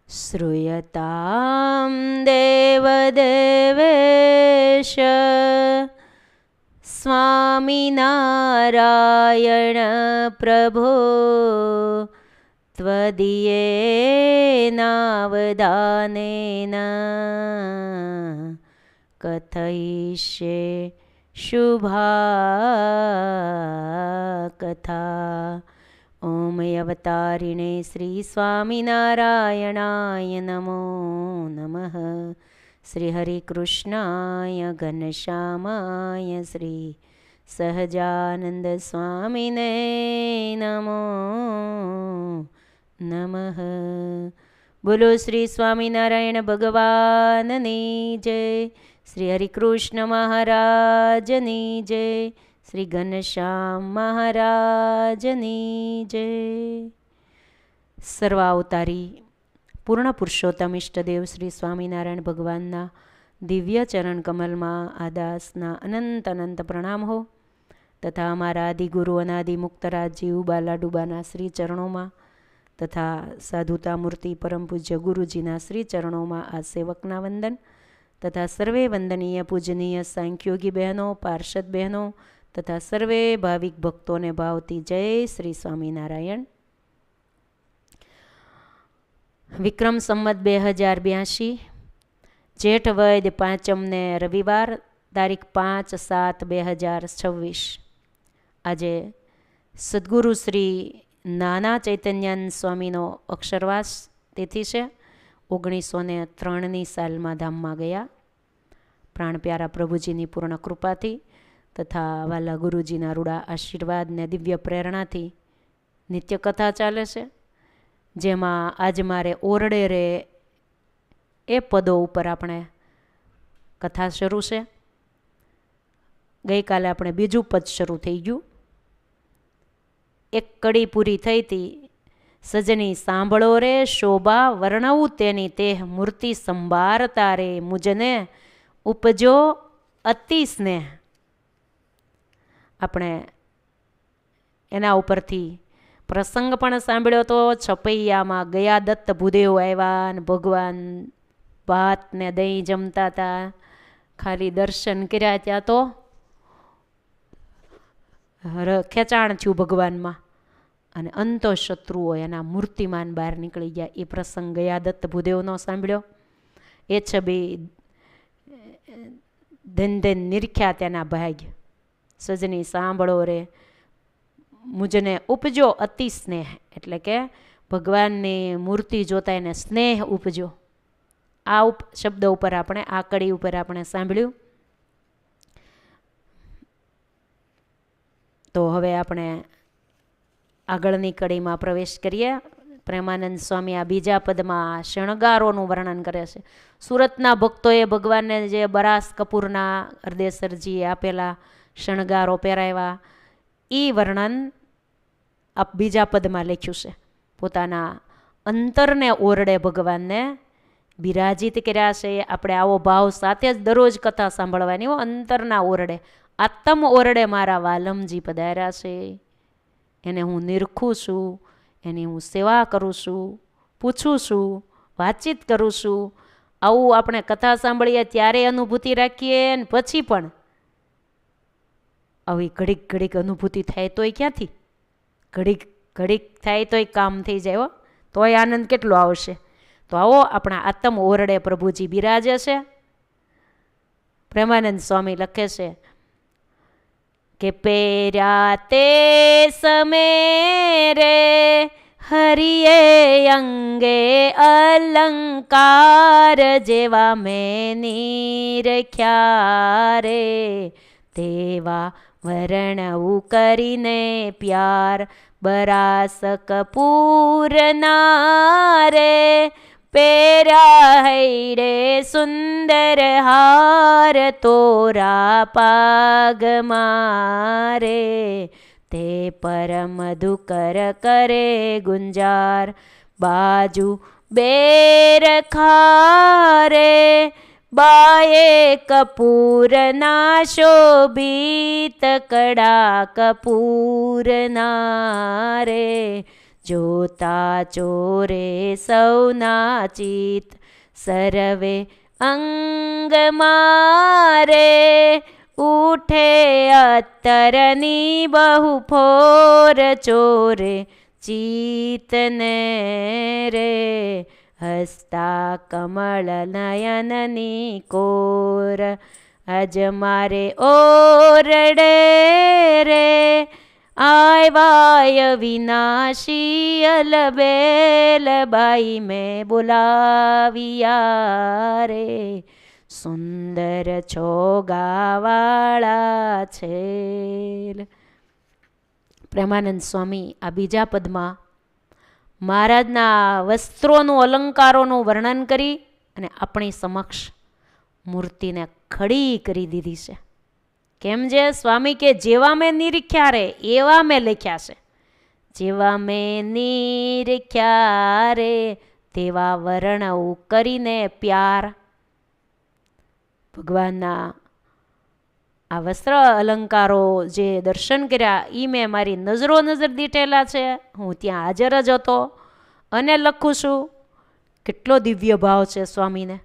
श्रूयतां देवदेवेश स्वामिनारायण प्रभो त्वदीयेनावदानेन कथयिष्ये शुभा कथा। ओम अवतारिणे श्री स्वामिनारायणाय नमो नमः। श्री हरिकृष्णाय घनश्यामाय श्री सहजानंद स्वामिने नमो नमः। बोलो श्री स्वामिनारायण भगवाननी जय। श्री हरिकृष्ण महाराजनी जय। श्री घनश्याम महाराजनी जय। सर्वावतारी पूर्ण पुरुषोत्तम इष्टदेव श्री स्वामिनारायण भगवानना दिव्य चरण कमल में आदासना अनंत अनंत प्रणाम हो तथा अमारा आदिगुरु अनादि मुक्तराज जी उबाला डूबाना श्री चरणों में तथा साधुता मूर्ति परम पूज्य गुरुजीना श्री चरणों में आ सेवकना वंदन तथा सर्वे वंदनीय पूजनीय सांख्योगी बहनों पार्षद बहनों तथा सर्वे भाविक भक्तों ने भावती जय श्री स्वामीनारायण। विक्रम संवत 2082 जेठ वैद 5 ने रविवार तारीख 5/7/2026 આજે સદગુરુ શ્રી નાના ચૈતન્યાન સ્વામીનો અક્ષરવાસ તિથિ છે। 1903ની સાલમાં ધામમાં ગયા। પ્રાણ પ્યારા પ્રભુજીની પૂર્ણ કૃપાથી તથા વાલા ગુરુજીના રૂડા આશીર્વાદ ને દિવ્ય પ્રેરણાથી નિત્ય કથા ચાલે છે, જેમાં આજ મારે ઓરડે રે એ પદો ઉપર આપણે કથા શરૂ છે। ગઈકાલે આપણે બીજું પદ શરૂ થઈ ગયું। એક કડી પૂરી થઈ હતી। સજની સાંભળો રે શોભા વર્ણવું તેની તેહ મૂર્તિ સંભારતા રે મુજને ઉપજો અતિ સ્નેહ। આપણે એના ઉપરથી પ્રસંગ પણ સાંભળ્યો તો। છપૈયામાં ગયા દત્ત ભૂદેવ આવ્યા ને ભગવાન ભાત ને દહીં જમતા હતા। ખાલી દર્શન કર્યા ત્યાં તો ખેંચાણ થયું ભગવાનમાં અને અંતો શત્રુઓ એના મૂર્તિમાન બહાર નીકળી ગયા। એ પ્રસંગ ગયા દત્ત ભૂદેવનો સાંભળ્યો। એ છબી ધન ધન નિરખ્યા તેના ભાગ્ય। સજની સાંભળો રે મુજને ઉપજો અતિ સ્નેહ, એટલે કે ભગવાનની મૂર્તિ જોતા એને સ્નેહ ઉપજો। આ શબ્દ ઉપર આપણે આ કડી ઉપર આપણે સાંભળ્યું। તો હવે આપણે આગળની કડીમાં પ્રવેશ કરીએ। પ્રેમાનંદ સ્વામી આ બીજા પદમાં શણગારોનું વર્ણન કરે છે। સુરતના ભક્તોએ ભગવાનને જે બરાસ કપૂરના હરદેસરજીએ આપેલા શણગારો પહેરાવ્યા એ વર્ણન આ બીજા પદમાં લખ્યું છે। પોતાના અંતરને ઓરડે ભગવાનને બિરાજિત કર્યા છે। આપણે આવો ભાવ સાથે જ દરરોજ કથા સાંભળવાની। અંતરના ઓરડે આત્મ ઓરડે મારા વાલમજી પધાર્યા છે, એને હું નિરખું છું, એની હું સેવા કરું છું, પૂછું છું, વાતચીત કરું છું। આવું આપણે કથા સાંભળીએ ત્યારે અનુભૂતિ રાખીએ ને પછી પણ આવી ઘડીક ઘડીક અનુભૂતિ થાય તોય ક્યાંથી? ઘડીક ઘડીક થાય તોય કામ થઈ જાય હો, તોય આનંદ કેટલો આવશે। તો આવો આપણા આત્મ ઓરડે પ્રભુજી બિરાજે છે। પ્રેમાનંદ સ્વામી લખે છે કે પેર્યા તે સમે રે હરિએ અંગે અલંકાર જેવા મેં નિરખ્યા રે તેવા વર્ણવું કરીને પ્યાર બરાસ કપૂરના રે પેરા હૈડે સુંદર હાર તોરા પાગ મારે તે પરમ દુકર કરે ગુંજાર બાજુ બેર ખારે બાએ કપૂરના શોભિત કડા કપૂરના રે જોતા ચોરે સૌના ચિત સર્વે અંગ મારે ઉઠે અત્તરની બહુ ફોર ચોરે ચિતને રે હસતા કમળ નયનની કોર અજ મારે ઓરડે રે આવ્યા વિનાશી અલબેલ બાઈ મેં બોલાવિયા રે સુંદર છોગાવાળા છે. પ્રેમાનંદ સ્વામી આ બીજા પદમાં મહારાજના વસ્ત્રોનું અલંકારોનું વર્ણન કરી અને આપણી સમક્ષ મૂર્તિને ખડી કરી દીધી છે. કેમ છે સ્વામી કે જેવા મેં નિરીખ્યા રે એવા મેં લખ્યા છે. જેવા મેં નિરીખ્યા રે તેવા વર્ણવ કરીને પ્યાર. ભગવાનના આ વસ્ત્ર અલંકારો જે દર્શન કર્યા એ મેં મારી નજર દીઠેલા છે. હું ત્યાં હાજર જ હતો અને લખું છું. કેટલો દિવ્ય ભાવ છે સ્વામીને.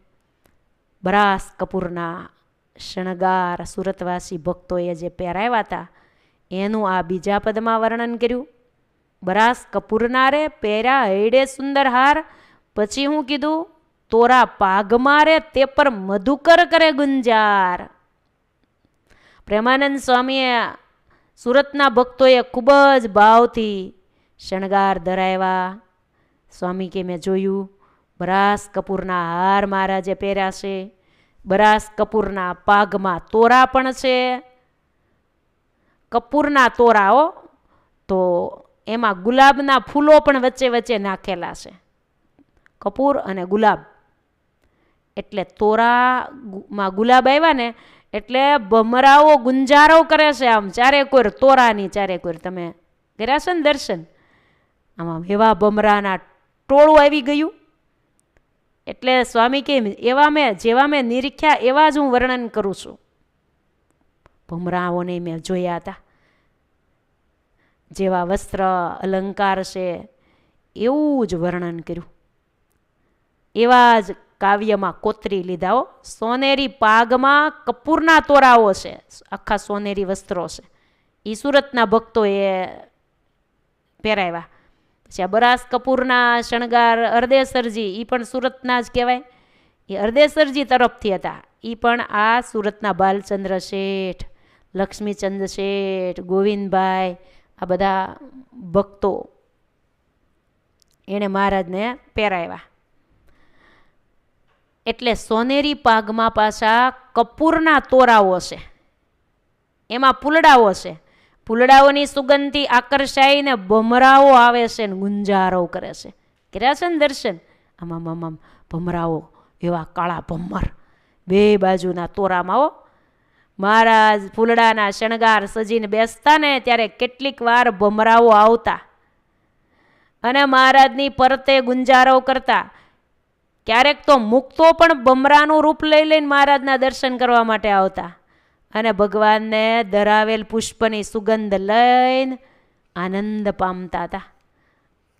બરાસ કપૂરના શણગાર સુરતવાસી ભક્તોએ જે પહેરાવ્યા હતા એનું આ બીજા પદમાં વર્ણન કર્યું. બરાસ કપૂરના રે પહેર્યા હૈડે સુંદર હાર. પછી હું કીધું તોરા પાગમાં રે તે પર મધુકર કરે ગુંજાર. પ્રેમાનંદ સ્વામીએ સુરતના ભક્તોએ ખૂબ જ ભાવથી શણગાર ધરાવ્યા. સ્વામી કે મેં જોયું બરાસ કપૂરના હાર મહારાજે પહેર્યા છે. બરાસ કપૂરના પાગમાં તોરા પણ છે. કપૂરના તોરાઓ તો એમાં ગુલાબના ફૂલો પણ વચ્ચે વચ્ચે નાખેલા છે. કપૂર અને ગુલાબ એટલે તોરામાં ગુલાબ આવ્યા ને એટલે ભમરાઓ ગુંજારો કરે છે. આમ ચારે કોર તોરાની ચારે કોર તમે કર્યા છે ને દર્શન. આમાં એવા ભમરાના ટોળું આવી ગયું. એટલે સ્વામી કે એવા મેં જેવા મેં નિરીખ્યા એવા જ હું વર્ણન કરું છું. ભમરાઓને મેં જોયા હતા. જેવા વસ્ત્ર અલંકાર છે એવું જ વર્ણન કર્યું. એવા જ કાવ્યમાં કોતરી લીધા. સોનેરી પાગમાં કપૂરના તોરાઓ છે. આખા સોનેરી વસ્ત્રો છે. એ સુરતના ભક્તોએ પહેરાવ્યા. પછી આ બરાસ કપૂરના શણગાર હરદેસરજી એ પણ સુરતના જ કહેવાય. એ હરદેસરજી તરફથી હતા. એ પણ આ સુરતના બાલચંદ્ર શેઠ, લક્ષ્મીચંદ શેઠ, ગોવિંદભાઈ આ બધા ભક્તો એણે મહારાજને પહેરાવ્યા. એટલે સોનેરી પાગમાં પાછા કપૂરના તોરાઓ છે. એમાં પુલડાઓ છે. પુલડાઓની સુગંધથી આકર્ષાઈને ભમરાઓ આવે છે ને ગુંજારો કરે છે. કર્યા છે ને દર્શન. આમ ભમરાઓ એવા કાળા ભમર બે બાજુના તોરામાં હો. મહારાજ ફૂલડાના શણગાર સજીને બેસતા ને ત્યારે કેટલીક વાર ભમરાઓ આવતા અને મહારાજની પરતે ગુંજારો કરતા. ક્યારેક તો મુક્તો પણ ભમરાનું રૂપ લઈ લઈને મહારાજના દર્શન કરવા માટે આવતા અને ભગવાનને ધરાવેલ પુષ્પની સુગંધ લઈને આનંદ પામતા હતા.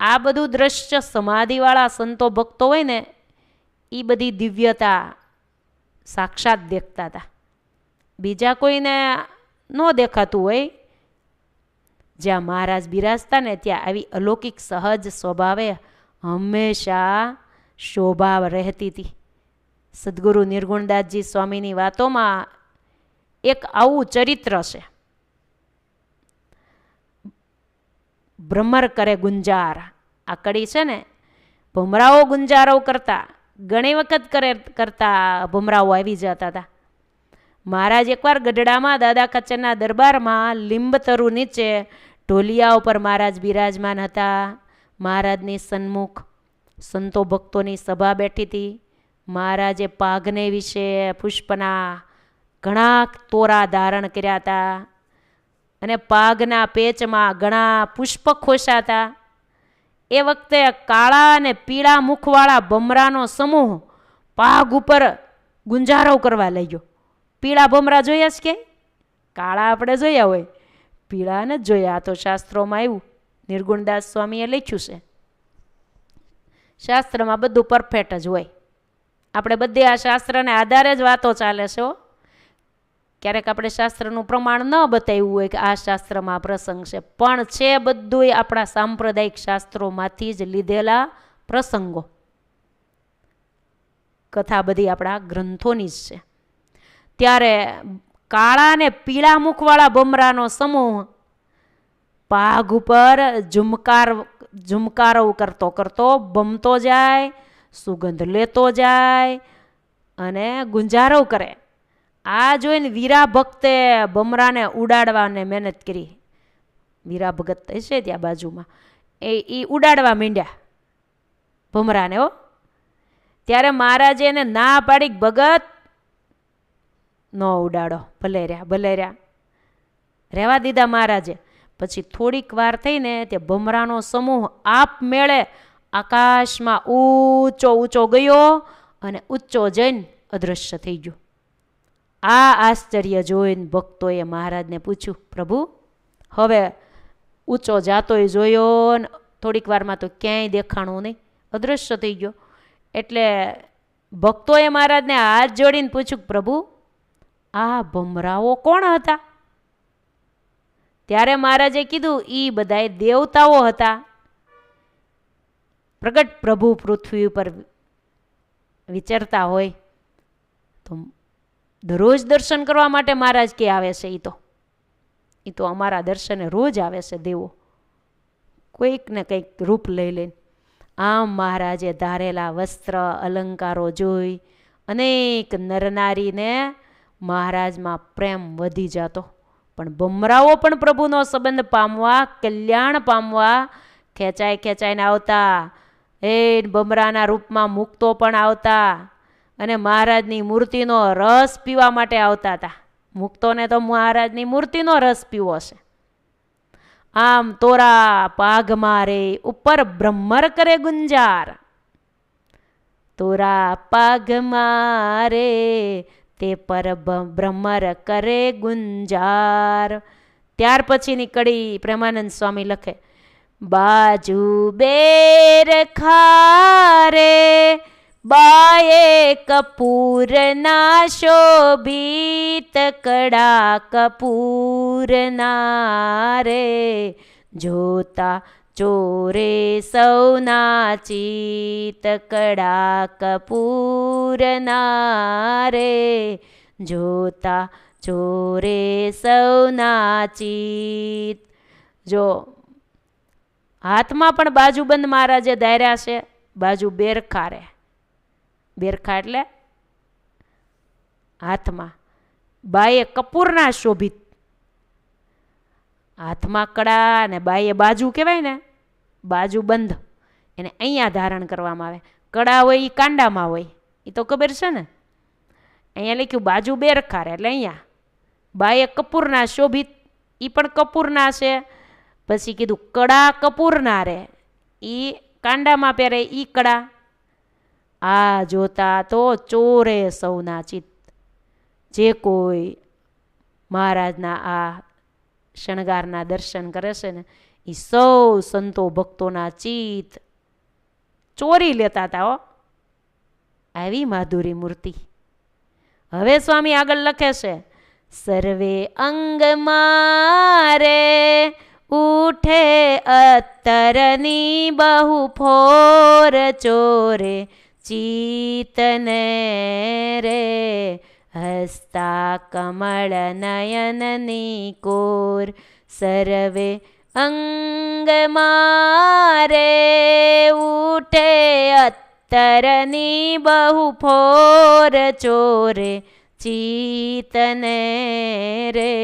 આ બધું દ્રશ્ય સમાધિવાળા સંતો ભક્તો હોય ને એ બધી દિવ્યતા સાક્ષાત દેખતા હતા. બીજા કોઈને ન દેખાતું હોય. જ્યાં મહારાજ બિરાજતા ને ત્યાં આવી અલૌકિક સહજ સ્વભાવે હંમેશા શોભા રહેતી હતી. સદગુરુ નિર્ગુણદાસજી સ્વામીની વાતોમાં એક આવું ચરિત્ર છે. ભ્રમર કરે ગુંજાર આ કડી છે ને. ભમરાઓ ગુંજારો કરતા ઘણી વખત કરતા ભમરાઓ આવી જતા હતા. મહારાજ એકવાર ગઢડામાં દાદા ખચ્ચરના દરબારમાં લીંબતરુ નીચે ઢોલિયા ઉપર મહારાજ બિરાજમાન હતા. મહારાજની સન્મુખ સંતો ભક્તોની સભા બેઠી હતી. મહારાજે પાઘને વિશે પુષ્પના ઘણા તોરા ધારણ કર્યા હતા અને પાઘના પેચમાં ઘણા પુષ્પ ખોસાતા. એ વખતે કાળા અને પીળા મુખવાળા ભમરાનો સમૂહ પાઘ ઉપર ગુંજારો કરવા લાગ્યો. પીળા ભમરા જોયા છે કે કાળા આપણે જોયા હોય, પીળા ને જોયા. તો શાસ્ત્રોમાં આવ્યું નિર્ગુણદાસ સ્વામીએ લખ્યું છે. શાસ્ત્રમાં બધું પરફેક્ટ જ હોય. આપણે બધી આ શાસ્ત્રને આધારે જ વાતો ચાલે છે. ક્યારેક આપણે શાસ્ત્રનું પ્રમાણ ન બતાવ્યું હોય કે આ શાસ્ત્રમાં પ્રસંગ છે, પણ છે બધું આપણા સાંપ્રદાયિક શાસ્ત્રોમાંથી જ લીધેલા પ્રસંગો. કથા બધી આપણા ગ્રંથોની જ છે. ત્યારે કાળા ને પીળા મુખવાળા બમરાનો સમૂહ પાઘ ઉપર ઝુમકારો કરતો કરતો બમતો જાય, સુગંધ લેતો જાય અને ગુંજારો કરે. આ જોઈને વીરા ભક્તે બમરાને ઉડાડવાને મહેનત કરી. વીરા ભગત છે ત્યાં બાજુમાં, એ ઉડાડવા માંડ્યા ભમરાને. ત્યારે મહારાજે એને ના પાડી, ભગત ન ઉડાડો, ભલે રહ્યા. રહેવા દીધા મહારાજે. પછી થોડીક વાર થઈને તે ભમરાનો સમૂહ આપમેળે આકાશમાં ઊંચો ગયો અને ઊંચો જઈને અદૃશ્ય થઈ ગયો. આ આશ્ચર્ય જોઈને ભક્તોએ મહારાજને પૂછ્યું, પ્રભુ હવે ઊંચો જાતોય જોયો ને થોડીક વારમાં તો ક્યાંય દેખાણું નહીં, અદૃશ્ય થઈ ગયો. એટલે ભક્તોએ મહારાજને હાથ જોડીને પૂછ્યું, પ્રભુ આ ભમરાઓ કોણ હતા? ત્યારે મહારાજે કીધું, એ બધાય દેવતાઓ હતા. પ્રગટ પ્રભુ પૃથ્વી ઉપર વિચરતા હોય તો દરરોજ દર્શન કરવા માટે મહારાજ કે આવે છે. એ તો અમારા દર્શને રોજ આવે છે દેવો, કોઈક ને કંઈક રૂપ લઈ લઈને. આમ મહારાજે ધારેલા વસ્ત્ર અલંકારો જોઈ અનેક નરનારીને મહારાજમાં પ્રેમ વધી જતો. પણ ભમરાઓ પણ પ્રભુનો સંબંધ પામવા, કલ્યાણ પામવા ખેંચાઈને આવતા. એ ભમરાના રૂપમાં મુક્તો પણ આવતા અને મહારાજની મૂર્તિનો રસ પીવા માટે આવતા હતા. મુક્તોને તો મહારાજની મૂર્તિનો રસ પીવો છે. આમ તોરા પાઘ મારે ઉપર બ્રહ્મર કરે ગુંજાર, તોરા પાઘ મારે તે પર બ્રહ્મર કરે ગુંજાર. ત્યાર પછીની કડી પ્રેમાનંદ સ્વામી લખે, બાજુ બેર ખારે બાએ કપૂરના શોભિત કડા કપૂરના રે, જોતા ચોરે સૌના ચિત કડા કપૂરના રે, જોતા ચોરે સૌના ચિત. જો હાથમાં પણ બાજુબંધ મહારાજે ધાર્યા છે, બાજુ બેરખા રે. બેરખા એટલે હાથમાં, બાએ કપૂરના શોભિત, હાથમાં કડા ને બાએ બાજુ કહેવાય ને, બાજુ બંધ એને અહીંયા ધારણ કરવામાં આવે. કડા હોય એ કાંડામાં હોય, એ તો ખબર છે ને. અહીંયા લખ્યું બાજુ બેરખા રે એટલે અહીંયા. બાએ કપૂરના શોભિત, એ પણ કપૂરના છે. પછી કીધું કડા કપૂરના રે, એ કાંડામાં પહેરે એ કડા. આ જોતા તો ચોરે સૌના ચિત્ત. જે કોઈ મહારાજના આ શણગારના દર્શન કરે છે ને, એ સૌ સંતો ભક્તોના ચિત્ત ચોરી લેતા હતા. આવી માધુરી મૂર્તિ. હવે સ્વામી આગળ લખે છે, સર્વે અંગ મારે ઉઠે અત્તરની બહુ ફોર, ચોરે ચિતને રે હસ્તા કમળ નયનની કોર. સર્વે અંગ મારે ઉઠે અત્તરની બહુ ફોર, ચોરે ચિતને રે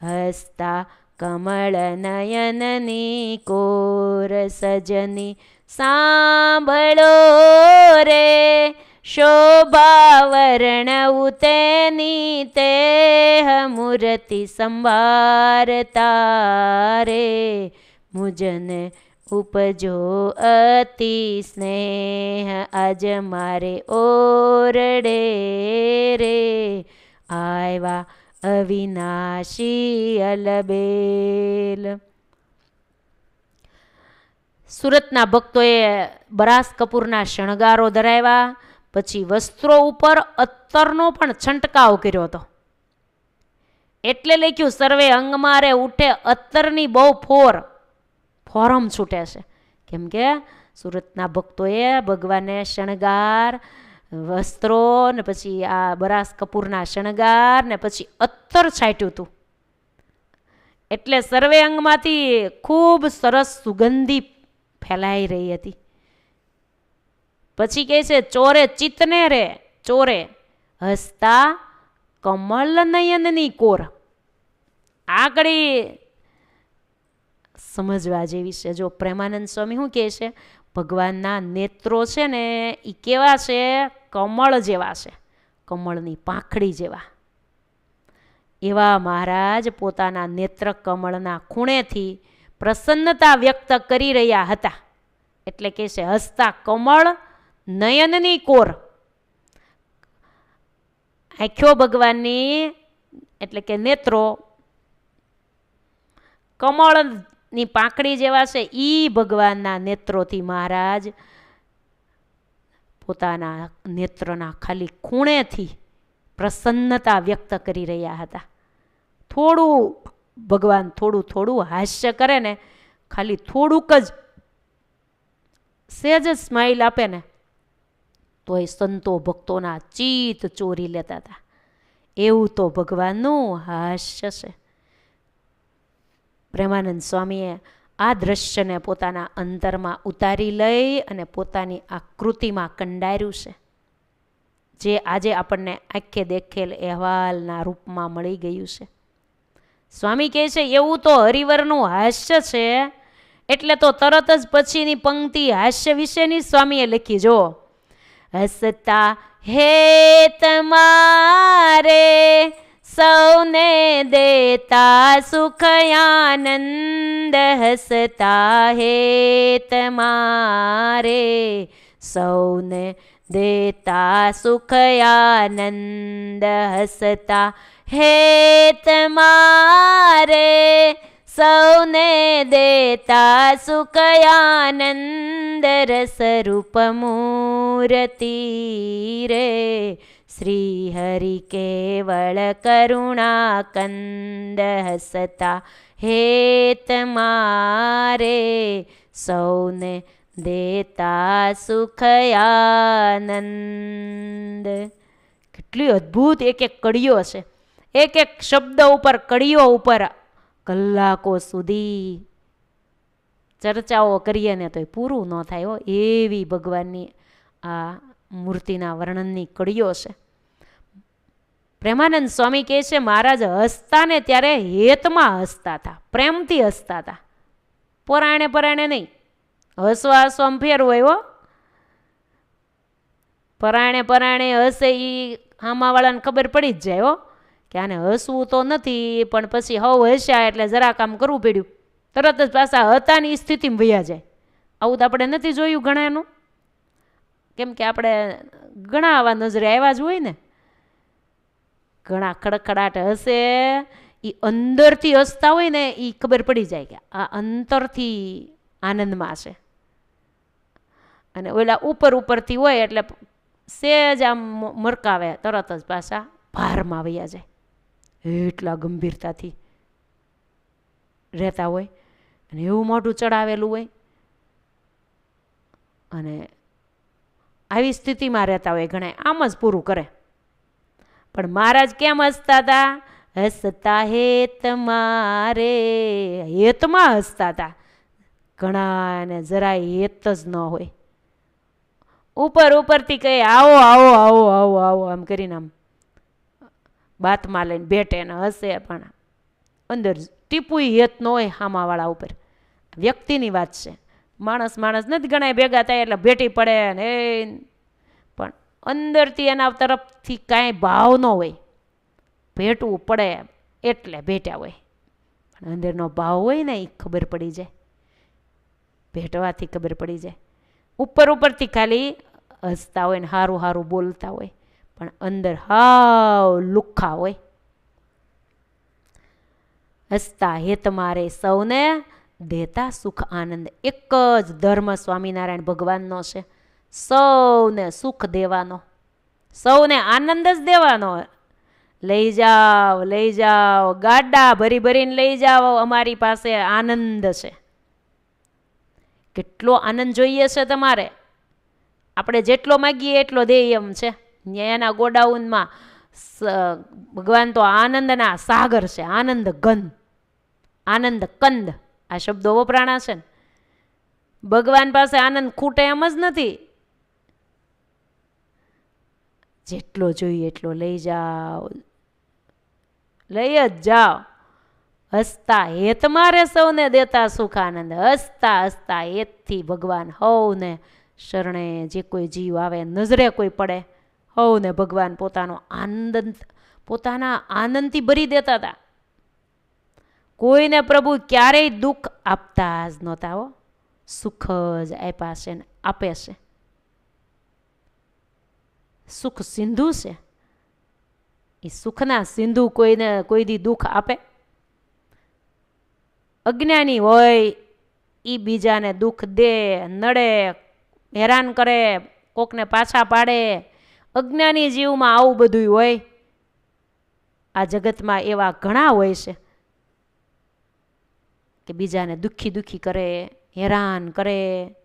હસ્તા કમળ નયનની કોર. સજની સાંભળો રે શોભા વર્ણવું તેની તેહ, મૂર્તિ સંભારતા રે મુજને ઉપજો અતિ સ્નેહ. આજ મારે ઓરડે રે આવ્યા અવિનાશી અલબેલ. સુરતના ભક્તોએ બરાસ કપૂરના શણગારો ધરાવ્યા, પછી વસ્ત્રો ઉપર અત્તરનો પણ છંટકાવ કર્યો હતો. એટલે લખ્યું સર્વે અંગ મારે ઉઠે અત્તરની બહુ ફોરમ છૂટે છે. કેમ કે સુરતના ભક્તોએ ભગવાનને શણગાર, વસ્ત્રો ને પછી આ બરાસ કપૂરના શણગાર ને પછી અત્તર છાંટ્યું હતું. એટલે સર્વે અંગમાંથી ખૂબ સરસ સુગંધી ફેલાઈ રહી હતી. પછી કહે છે ચોરે ચિત્તને રે ચોરે હસતા કમળ નયનની કોર. આગળી સમજવા જેવી છે. જો પ્રેમાનંદ સ્વામી શું કહે છે, ભગવાનના નેત્રો છે ને એ કેવા છે, કમળ જેવા છે, કમળની પાંખડી જેવા. એવા મહારાજ પોતાના નેત્ર કમળના ખૂણેથી પ્રસન્નતા વ્યક્ત કરી રહ્યા હતા. એટલે કે છે હસતા કમળ નયનની કોર. આંખો ભગવાનની એટલે કે નેત્રો કમળની પાંખડી જેવા છે. ઈ ભગવાનના નેત્રોથી મહારાજ પોતાના નેત્રના ખાલી ખૂણેથી પ્રસન્નતા વ્યક્ત કરી રહ્યા હતા. ભગવાન થોડું હાસ્ય કરે ને, ખાલી થોડુંક જ સહેજ સ્માઇલ આપે ને તો એ સંતો ભક્તોના ચિત્ત ચોરી લેતા હતા. એવું તો ભગવાનનું હાસ્ય છે. પ્રેમાનંદ સ્વામીએ આ દ્રશ્યને પોતાના અંતરમાં ઉતારી લઈ અને પોતાની આ કૃતિમાં કંડાર્યું છે, જે આજે આપણને આંખે દેખેલ અહેવાલના રૂપમાં મળી ગયું છે. સ્વામી કહે છે એવું તો હરિવરનું હાસ્ય છે. એટલે તો તરત જ પછીની પંક્તિ હાસ્ય વિશેની સ્વામીએ લખી. જો હસતા હે તમારે સૌને દેતા સુખ આનંદ, હસતા હે તમારે સૌને દેતા સુખ આનંદ, હસતા હે તમારે સૌને દેતા સુખ આનંદ, રસરૂપ મૂર્તિ રે શ્રી હરિ કેવળ કરુણા કંદ, હસતા હે તમારે સૌને દેતા સુખ આનંદ. કેટલી અદ્ભુત એક એક કડીઓ છે. એક એક શબ્દ ઉપર, કડીઓ ઉપર કલાકો સુધી ચર્ચાઓ કરીએ ને તોય પૂરું ન થાય હો, એવી ભગવાનની આ મૂર્તિના વર્ણનની કડીઓ છે. પ્રેમાનંદ સ્વામી કહે છે મહારાજ હસતા ને ત્યારે હેતમાં હસતા હતા, પ્રેમથી હસતા હતા, પરાણે નહીં. હસવા ફેર હોય હો. પરાણે હસે એ હામાવાળાને ખબર પડી જ જાય હો કે આને હસવું તો નથી, પણ પછી હવ હસ્યા એટલે જરાક આમ કરવું પડ્યું, તરત જ પાછા હતાની સ્થિતિમાં વયા જાય. આવું તો આપણે નથી જોયું ઘણાનું. કેમ કે આપણે ઘણા આવા નજરે આવ્યા જ હોય ને. ઘણા ખડખડાટ હશે, એ અંદરથી હસતા હોય ને એ ખબર પડી જાય કે આ અંતરથી આનંદમાં છે. અને ઓલા ઉપરથી હોય એટલે સેજ આમ મરકાવે, તરત જ પાછા ભારમાં વયા જાય. એટલા ગંભીરતાથી રહેતા હોય અને એવું મોઢું ચડાવેલું હોય અને આવી સ્થિતિમાં રહેતા હોય ઘણા. આમ જ પૂરું કરે. પણ મહારાજ કેમ હસતા હતા? હસતા હેત મારે, હેતમાં હસતા હતા. ઘણાને જરાય હેત જ ન હોય. ઉપરથી કહે આવો આવો આવો આવો આવો આમ કરીને આમ બાતમાં લઈને બેઠે ને હસે, પણ અંદર ટીપુય હેત ન હોય હામાવાળા ઉપર. વ્યક્તિની વાત છે. માણસ નથી ઘણા ભેગા થાય એટલે ભેટી પડે ને, પણ અંદરથી એના તરફથી કાંઈ ભાવ ન હોય. ભેટવું પડે એટલે ભેટ્યા હોય, પણ અંદરનો ભાવ હોય ને એ ખબર પડી જાય. ભેટવાથી ખબર પડી જાય. ઉપરથી ખાલી હસતા હોય ને સારું બોલતા હોય, પણ અંદર હાવ લુખ્ખા હોય. હસતા હેત મારે સૌને દેતા સુખ આનંદ. એક જ ધર્મ સ્વામિનારાયણ ભગવાનનો છે, સૌને સુખ દેવાનો, સૌને આનંદ જ દેવાનો. લઈ જાઓ, ગાડા ભરી ભરીને લઈ જાઓ, અમારી પાસે આનંદ છે. કેટલો આનંદ જોઈએ છે તમારે? આપણે જેટલો માગીએ એટલો દે એમ છે. એના ગોડાઉનમાં ભગવાન તો આનંદના સાગર છે, આનંદ ઘન, આનંદ કંદ આ શબ્દો વપરાણા છે ને. ભગવાન પાસે આનંદ ખૂટે એમ જ નથી. જેટલો જોઈએ એટલો લઈ જાઓ, લઈ જ જાઓ. હસતા હેત મારે સૌને દેતા સુખ આનંદ. હસતા હસતા હેતથી ભગવાન હવને શરણે જે કોઈ જીવ આવે, નજરે કોઈ પડે, હવને ભગવાન પોતાનો આનંદ, પોતાના આનંદથી ભરી દેતા હતા. કોઈને પ્રભુ ક્યારેય દુઃખ આપતા જ નહોતા હો, સુખ જ આપ્યા છે ને આપે છે. સુખ સિંધુ છે. એ સુખના સિંધુ કોઈને કોઈ દી દુઃખ આપે? અજ્ઞાની હોય એ બીજાને દુઃખ દે, નડે, હેરાન કરે, કોકને પાછા પાડે. અજ્ઞાની જીવમાં આવું બધું હોય. આ જગતમાં એવા ઘણા હોય છે કે બીજાને દુઃખી કરે, હેરાન કરે,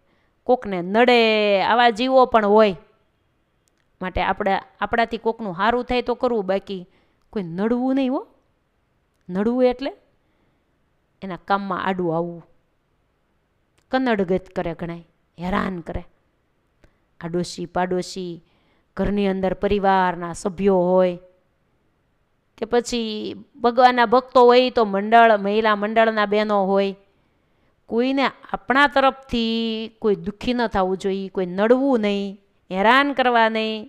કોકને નડે. આવા જીવો પણ હોય. માટે આપણાથી કોકનું સારું થાય તો કરવું, બાકી કોઈ નડવું નહીં હો. નડવું એટલે એના કામમાં આડું આવવું. કનડગત કરે, ઘણાય હેરાન કરે. આડોશી પાડોશી, ઘરની અંદર પરિવારના સભ્યો હોય કે પછી ભગવાનના ભક્તો હોય તો મંડળ, મહિલા મંડળના બહેનો હોય. કોઈને આપણા તરફથી કોઈ દુઃખી ન થવું જોઈએ, કોઈ નડવું નહીં, હેરાન કરવા નહીં.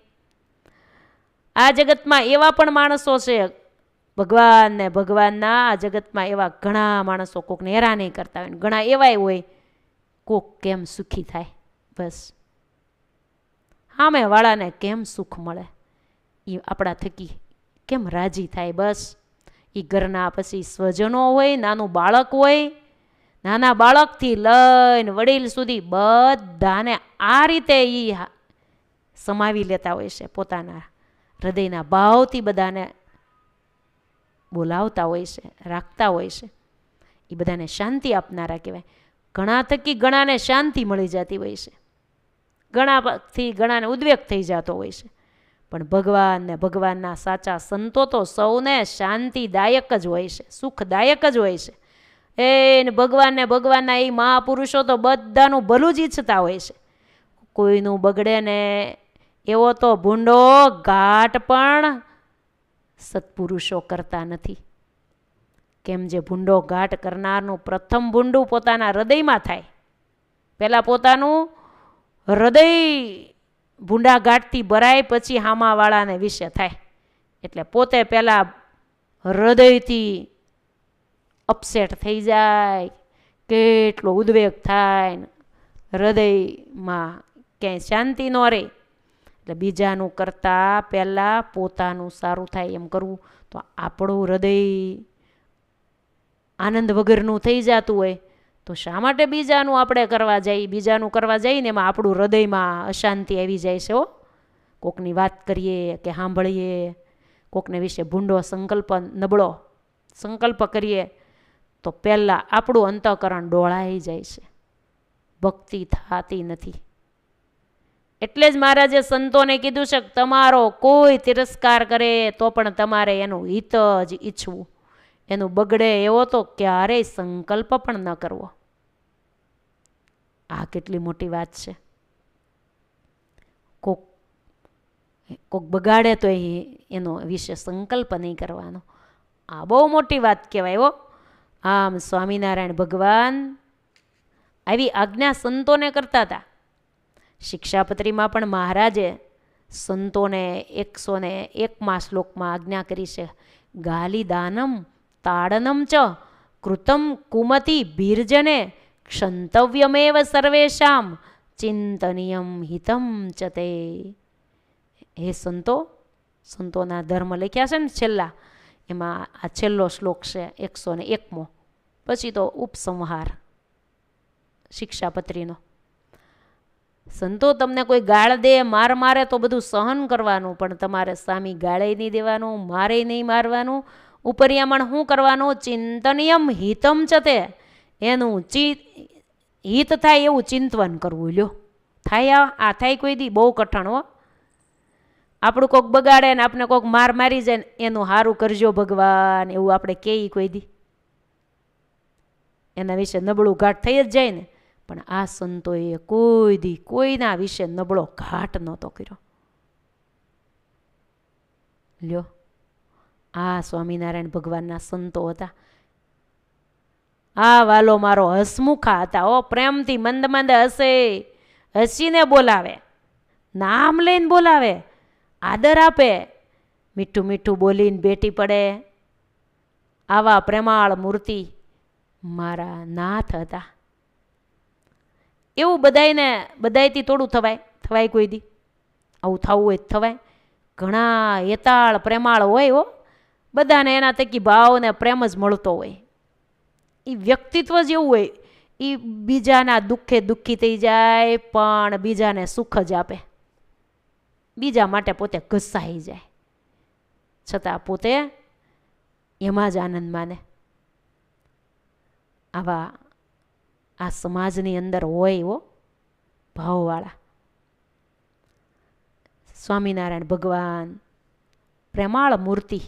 આ જગતમાં એવા પણ માણસો છે, ભગવાનને ભગવાનના આ જગતમાં એવા ઘણા માણસો કોકને હેરાન કરતા હોય. ઘણા એવાય હોય કોક કેમ સુખી થાય, બસ સામે વાળાને કેમ સુખ મળે, એ આપણા થકી કેમ રાજી થાય, બસ. એ ઘરના પછી સ્વજનો હોય, નાનું બાળક હોય, નાના બાળકથી લઈને વડીલ સુધી બધાને આ રીતે એ સમાવી લેતા હોય છે. પોતાના હૃદયના ભાવથી બધાને બોલાવતા હોય છે, રાખતા હોય છે. એ બધાને શાંતિ આપનારા કહેવાય. ઘણા થકી ઘણાને શાંતિ મળી જતી હોય છે, ઘણાથી ઘણાને ઉદ્વેગ થઈ જતો હોય છે. પણ ભગવાન ને ભગવાનના સાચા સંતો તો સૌને શાંતિદાયક જ હોય છે, સુખદાયક જ હોય છે. એને ભગવાનને ભગવાનના એ મહાપુરુષો તો બધાનું ભલું જ ઈચ્છતા હોય છે. કોઈનું બગડે ને એવો તો ભૂંડો ઘાટ પણ સત્પુરુષો કરતા નથી. કેમ જે ભૂંડો ઘાટ કરનારનું પ્રથમ ભૂંડું પોતાના હૃદયમાં થાય. પહેલાં પોતાનું હૃદય ભૂંડા ઘાટથી ભરાય, પછી હામાવાળાને વિશે થાય. એટલે પોતે પહેલાં હૃદયથી અપસેટ થઈ જાય, કેટલો ઉદ્વેગ થાય, હૃદયમાં ક્યાંય શાંતિ ન રહે. એટલે બીજાનું કરતાં પહેલાં પોતાનું સારું થાય એમ કરવું. તો આપણું હૃદય આનંદ વગરનું થઈ જતું હોય તો શા માટે બીજાનું આપણે કરવા જઈએ? બીજાનું કરવા જઈએ ને એમાં આપણું હૃદયમાં અશાંતિ આવી જાય છે. કોકની વાત કરીએ કે સાંભળીએ, કોકને વિશે ભૂંડો સંકલ્પ, નબળો સંકલ્પ કરીએ તો પહેલાં આપણું અંતઃકરણ ડોળાઈ જાય છે, ભક્તિ થતી નથી. એટલે જ મહારાજે સંતોને કીધું છે કે તમારો કોઈ તિરસ્કાર કરે તો પણ તમારે એનું હિત જ ઈચ્છવું, એનું બગડે એવો તો ક્યારેય સંકલ્પ પણ ન કરવો. આ કેટલી મોટી વાત છે. કોક બગાડે તો એનો વિશે સંકલ્પ નહીં કરવાનો. આ બહુ મોટી વાત કહેવાય હો. આમ સ્વામિનારાયણ ભગવાન આવી આજ્ઞા સંતોને કરતા હતા. શિક્ષાપત્રીમાં પણ મહારાજે સંતોને 101માં શ્લોકમાં આજ્ઞા કરી છે. ગાલિદાનમ તાડનમ ચ કૃતમ કુમતિ ભીર્જને ક્ષંતવ્યમેવ સર્વેશામ ચિંતનિયમ હિતમ ચ તે. હે સંતો, સંતોના ધર્મ લખ્યા છે ને છેલ્લા, એમાં આ છેલ્લો શ્લોક છે 101મો. પછી તો ઉપસંહાર શિક્ષાપત્રીનો. સંતો તમને કોઈ ગાળ દે, માર મારે તો બધું સહન કરવાનું, પણ તમારે સામી ગાળે નહીં દેવાનું, મારે નહીં મારવાનું. ઉપરિયામણ શું કરવાનું? ચિંતનિયમ હિતમ ચતે, એનું હિત થાય એવું ચિંતવન કરવું. લ્યો થાય આ થાય કોઈ દી? બહુ કઠણ હો. આપણું કોઈક બગાડે ને આપણે કોઈક માર મારી જાય ને એનું સારું કરજો ભગવાન એવું આપણે કહીએ કોઈ દી? એના વિશે નબળું ઘાટ થઈ જ જાય ને. પણ આ સંતોએ કોઈ દી કોઈના વિશે નબળો ઘાટ નહોતો કર્યો. લ્યો આ સ્વામિનારાયણ ભગવાનના સંતો હતા. આ વાલો મારો હસમુખા હતા. ઓ પ્રેમથી મંદ મંદ હસે, હસીને બોલાવે, નામ લઈને બોલાવે, આદર આપે, મીઠું મીઠું બોલીને બેટી પડે. આવા પ્રેમાળ મૂર્તિ મારા નાથ હતા. એવું બધાયથી થોડું થવાય કોઈ દી? આવું થવું હોય થવાય? ઘણા હેતાળ પ્રેમાળ હોય હો, બધાને એના થકી ભાવ ને પ્રેમ જ મળતો હોય. એ વ્યક્તિત્વ જ એવું હોય, એ બીજાના દુઃખે દુઃખી થઈ જાય પણ બીજાને સુખ જ આપે. બીજા માટે પોતે ઘસાઈ જાય છતાં પોતે એમાં જ આનંદ માને. આવા આ સમાજની અંદર હોય હો ભાવવાળા. સ્વામિનારાયણ ભગવાન પ્રેમાળ મૂર્તિ,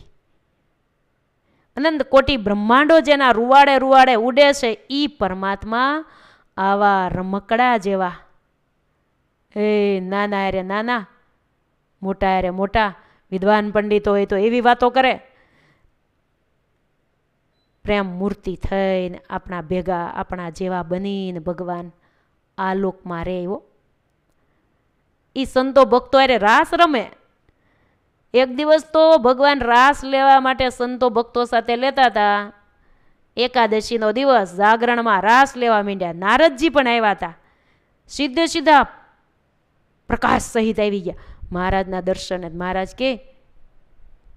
અનંત કોટી બ્રહ્માંડો જેના રૂવાડે રૂવાડે ઉડે છે એ પરમાત્મા આવા રમકડા જેવા, એ નાના અરે નાના, મોટા અરે મોટા, વિદ્વાન પંડિતો હોય તો એવી વાતો કરે. પ્રેમ મૂર્તિ થઈને આપણા ભેગા આપણા જેવા બનીને ભગવાન આ લોકમાં રહે એવો. એ સંતો ભક્તો અરે રાસ રમે. એક દિવસ તો ભગવાન રાસ લેવા માટે સંતો ભક્તો સાથે લેતા હતા. એકાદશીનો દિવસ જાગરણમાં રાસ લેવા માંડ્યા. નારદજી પણ આવ્યા હતા. સીધે સીધા પ્રકાશ સહિત આવી ગયા મહારાજના દર્શને. મહારાજ કે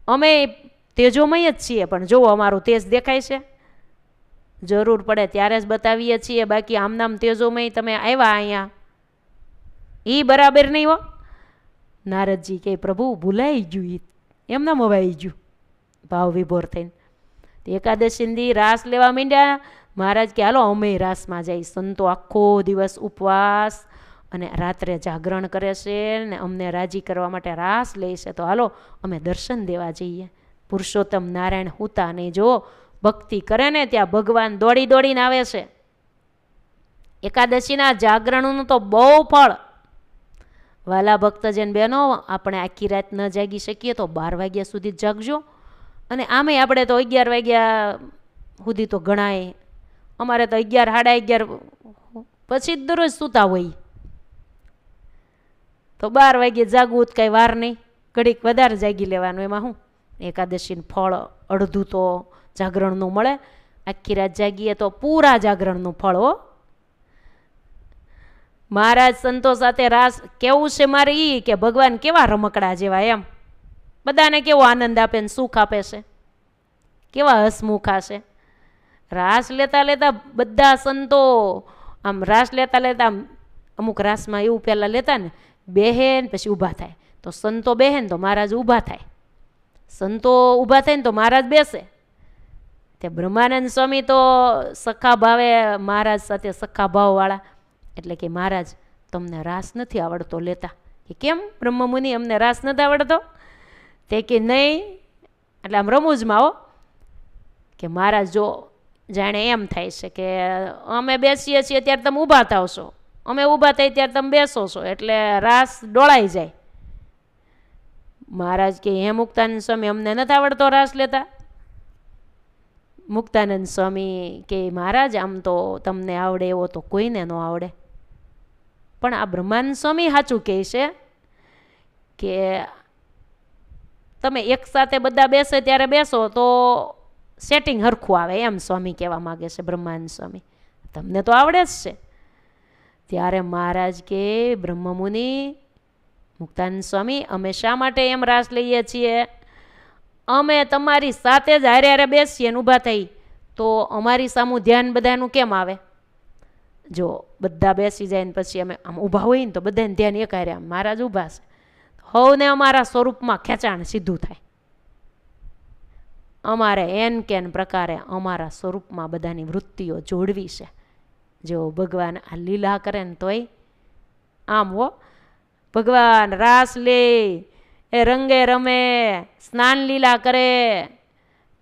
અમે તેજોમય જ છીએ, પણ જો અમારું તેજ દેખાય છે, જરૂર પડે ત્યારે જ બતાવીએ છીએ, બાકી આમનામ તેજોમય તમે આવ્યા અહીંયા એ બરાબર નહીં હો. નારદજી કે પ્રભુ ભૂલાઈ ગયું, એમના મવાઈ ગયું ભાવ વિભોર થઈને. એકાદશી રાસ લેવા માંડ્યા. મહારાજ કે હાલો અમે રાસમાં જઈ. સંતો આખો દિવસ ઉપવાસ અને રાત્રે જાગરણ કરે છે ને અમને રાજી કરવા માટે રાસ લે છે, તો હાલો અમે દર્શન દેવા જઈએ. પુરુષોત્તમ નારાયણ હુતા નહીં. જો ભક્તિ કરે ને ત્યાં ભગવાન દોડી દોડીને આવે છે. એકાદશીના જાગરણનું તો બહુ ફળ. વાલા ભક્તજન બહેનો, આપણે આખી રાત ન જાગી શકીએ તો 12 વાગ્યા સુધી જાગજો. અને આમે આપણે તો 11 વાગ્યા સુધી તો ગણાય. અમારે તો 11, સાડા 11 પછી જ દરરોજ સૂતા હોય. તો 12 વાગ્યે જાગવું જ કાંઈ વાર નહીં, ઘડીક વધારે જાગી લેવાનું. એમાં શું એકાદશીનું ફળ અડધું તો જાગરણનું મળે. આખી રાત જાગીએ તો પૂરા જાગરણનું ફળ હો. મહારાજ સંતો સાથે રાસ કેવું છે મારે એ કે ભગવાન કેવા રમકડા જેવા, એમ બધાને કેવો આનંદ આપે ને સુખ આપે છે, કેવા હસમુખા છે. રાસ લેતા લેતા બધા સંતો આમ રાસ લેતા લેતા અમુક રાસમાં એવું પહેલાં લેતા ને બેહેન પછી ઊભા થાય. તો સંતો બેહેન તો મહારાજ ઊભા થાય, સંતો ઊભા થાય ને તો મહારાજ બેસે. તે બ્રહ્માનંદ સ્વામી તો સખા ભાવે મહારાજ સાથે સખા ભાવવાળા. એટલે કે મહારાજ તમને રાસ નથી આવડતો લેતા. કે કેમ બ્રહ્મમુનિ અમને રાસ નથી આવડતો? તે કે નહીં, એટલે આમ રમૂજમાં હો, કે મહારાજ જો જાણે એમ થાય છે કે અમે બેસીએ છીએ ત્યારે તમે ઊભા થાવ છો, અમે ઊભા થઈ ત્યારે તમે બેસો છો, એટલે રાસ ડોળાઈ જાય. મહારાજ કે હે મુક્તાનંદ સ્વામી અમને નથી આવડતો રાસ લેતા? મુક્તાનંદ સ્વામી કે મહારાજ આમ તો તમને આવડે એવો તો કોઈને ન આવડે. પણ આ બ્રહ્માનંદ સ્વામી સાચું કહે છે કે તમે એક સાથે બધા બેસે ત્યારે બેસો તો સેટિંગ હરખું આવે, એમ સ્વામી કહેવા માગે છે બ્રહ્માનંદ સ્વામી. તમને તો આવડે જ છે. ત્યારે મહારાજ કે બ્રહ્મમુનિ મુક્તાનંદ સ્વામી અમે શા માટે એમ રાસ લઈએ છીએ? અમે તમારી સાથે જ હારે હારે બેસીએ ને ઊભા થઈ તો અમારી સામું ધ્યાન બધાનું કેમ આવે? જો બધા બેસી જાય ને પછી અમે આમ ઊભા હોય ને તો બધાને ધ્યાન એક હારે આમ મહારાજ ઊભા છે, હવને અમારા સ્વરૂપમાં ખેંચાણ સીધું થાય. અમારે એન કેન પ્રકારે અમારા સ્વરૂપમાં બધાની વૃત્તિઓ જોડવી છે. જો ભગવાન આ લીલા કરે ને તોય આમ હો, ભગવાન રાસ લે, એ રંગે રમે, સ્નાન લીલા કરે,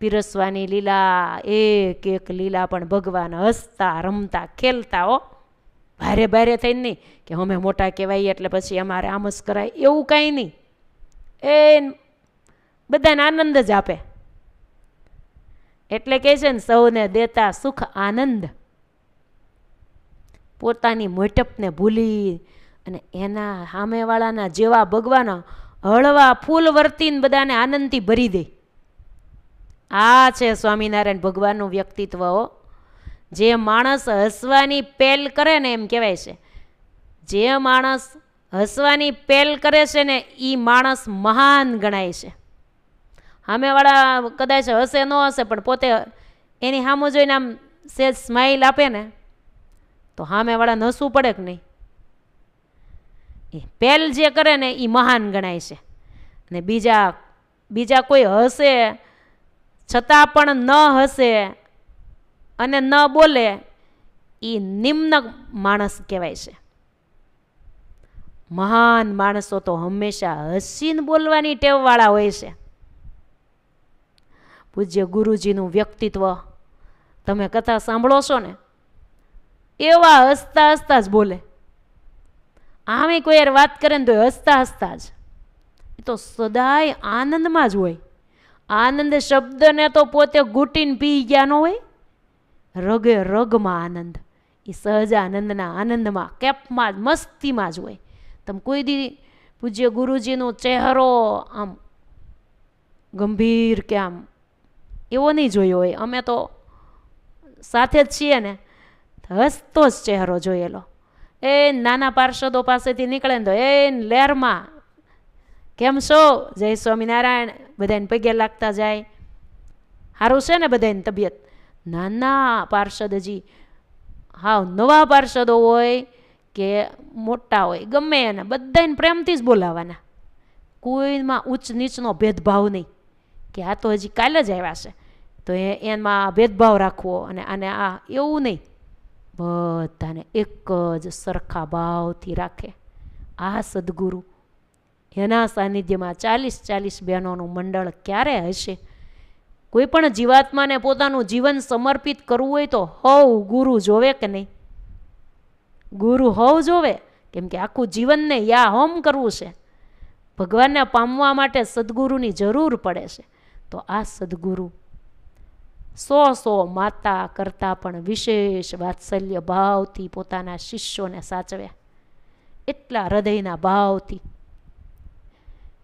પીરસવાની લીલા, એક એક લીલા પણ ભગવાન હસતા રમતા ખેલતા હો. ભારે ભારે થઈને નહીં કે અમે મોટા કહેવાય એટલે પછી અમારે આમ જ કરાય, એવું કાંઈ નહીં. એ બધાને આનંદ જ આપે. એટલે કહે છે ને, સૌને દેતા સુખ આનંદ. પોતાની મોટપને ભૂલી અને એના સામેવાળાના જેવા ભગવાન હળવા ફૂલ વર્તીને બધાને આનંદથી ભરી દે. આ છે સ્વામિનારાયણ ભગવાનનું વ્યક્તિત્વ. જે માણસ હસવાની પહેલ કરે ને, એમ કહેવાય છે, જે માણસ હસવાની પહેલ કરે છે ને એ માણસ મહાન ગણાય છે. સામેવાળા કદાચ હસે ન હસે પણ પોતે એની સામું જોઈને આમ સેજ સ્માઇલ આપે ને તો સામેવાળાને હસવું પડે કે નહીં. એ પહેલ જે કરે ને એ મહાન ગણાય છે. અને બીજા કોઈ હસે છતાં પણ ન હસે અને ન બોલે એ નિમ્ન માણસ કહેવાય છે. મહાન માણસો તો હંમેશા હસીને બોલવાની ટેવવાળા હોય છે. પૂજ્ય ગુરુજીનું વ્યક્તિત્વ તમે કથા સાંભળો છો ને, એવા હસતા હસતા જ બોલે. આમે કોઈ યાર વાત કરે ને તો હસતા હસતા જ. એ તો સદાય આનંદમાં જ હોય. આનંદ શબ્દને તો પોતે ઘૂંટીને પી ગયા ન હોય. રગે રગમાં આનંદ. એ સહજાનંદના આનંદમાં, કેપમાં, મસ્તીમાં જ હોય. તમે કોઈ દી પૂજ્ય ગુરુજીનો ચહેરો આમ ગંભીર કે આમ એવો નહીં જોયો હોય. અમે તો સાથે જ છીએ ને, હસતો જ ચહેરો જોયેલો. એ નાના પાર્ષદો પાસેથી નીકળે ને તો એ લહેરમાં કેમ છો, જય સ્વામિનારાયણ, બધાને પગે લાગતા જાય. સારું છે ને બધાની તબિયત? નાના પાર્ષદજી, હાવ નવા પાર્ષદો હોય કે મોટા હોય, ગમે એને બધાને પ્રેમથી જ બોલાવાના. કોઈમાં ઉચ્ચ નીચનો ભેદભાવ નહીં કે આ તો હજી કાલે જ આવ્યા છે તો એમાં ભેદભાવ રાખવો અને આ એવું નહીં. બધાને એક જ સરખા ભાવથી રાખે. આ સદગુરુ, એના સાનિધ્યમાં 40 બહેનોનું મંડળ ક્યારે હશે? કોઈ પણ જીવાત્માને પોતાનું જીવન સમર્પિત કરવું હોય તો હવ ગુરુ જોવે કે નહીં? ગુરુ હવ જોવે. કેમ કે આખું જીવનને યા હોમ કરવું છે. ભગવાનને પામવા માટે સદગુરુની જરૂર પડે છે. તો આ સદગુરુ 100 માતા કરતાં પણ વિશેષ વાત્સલ્ય ભાવથી પોતાના શિષ્યોને સાચવ્યા. એટલા હૃદયના ભાવથી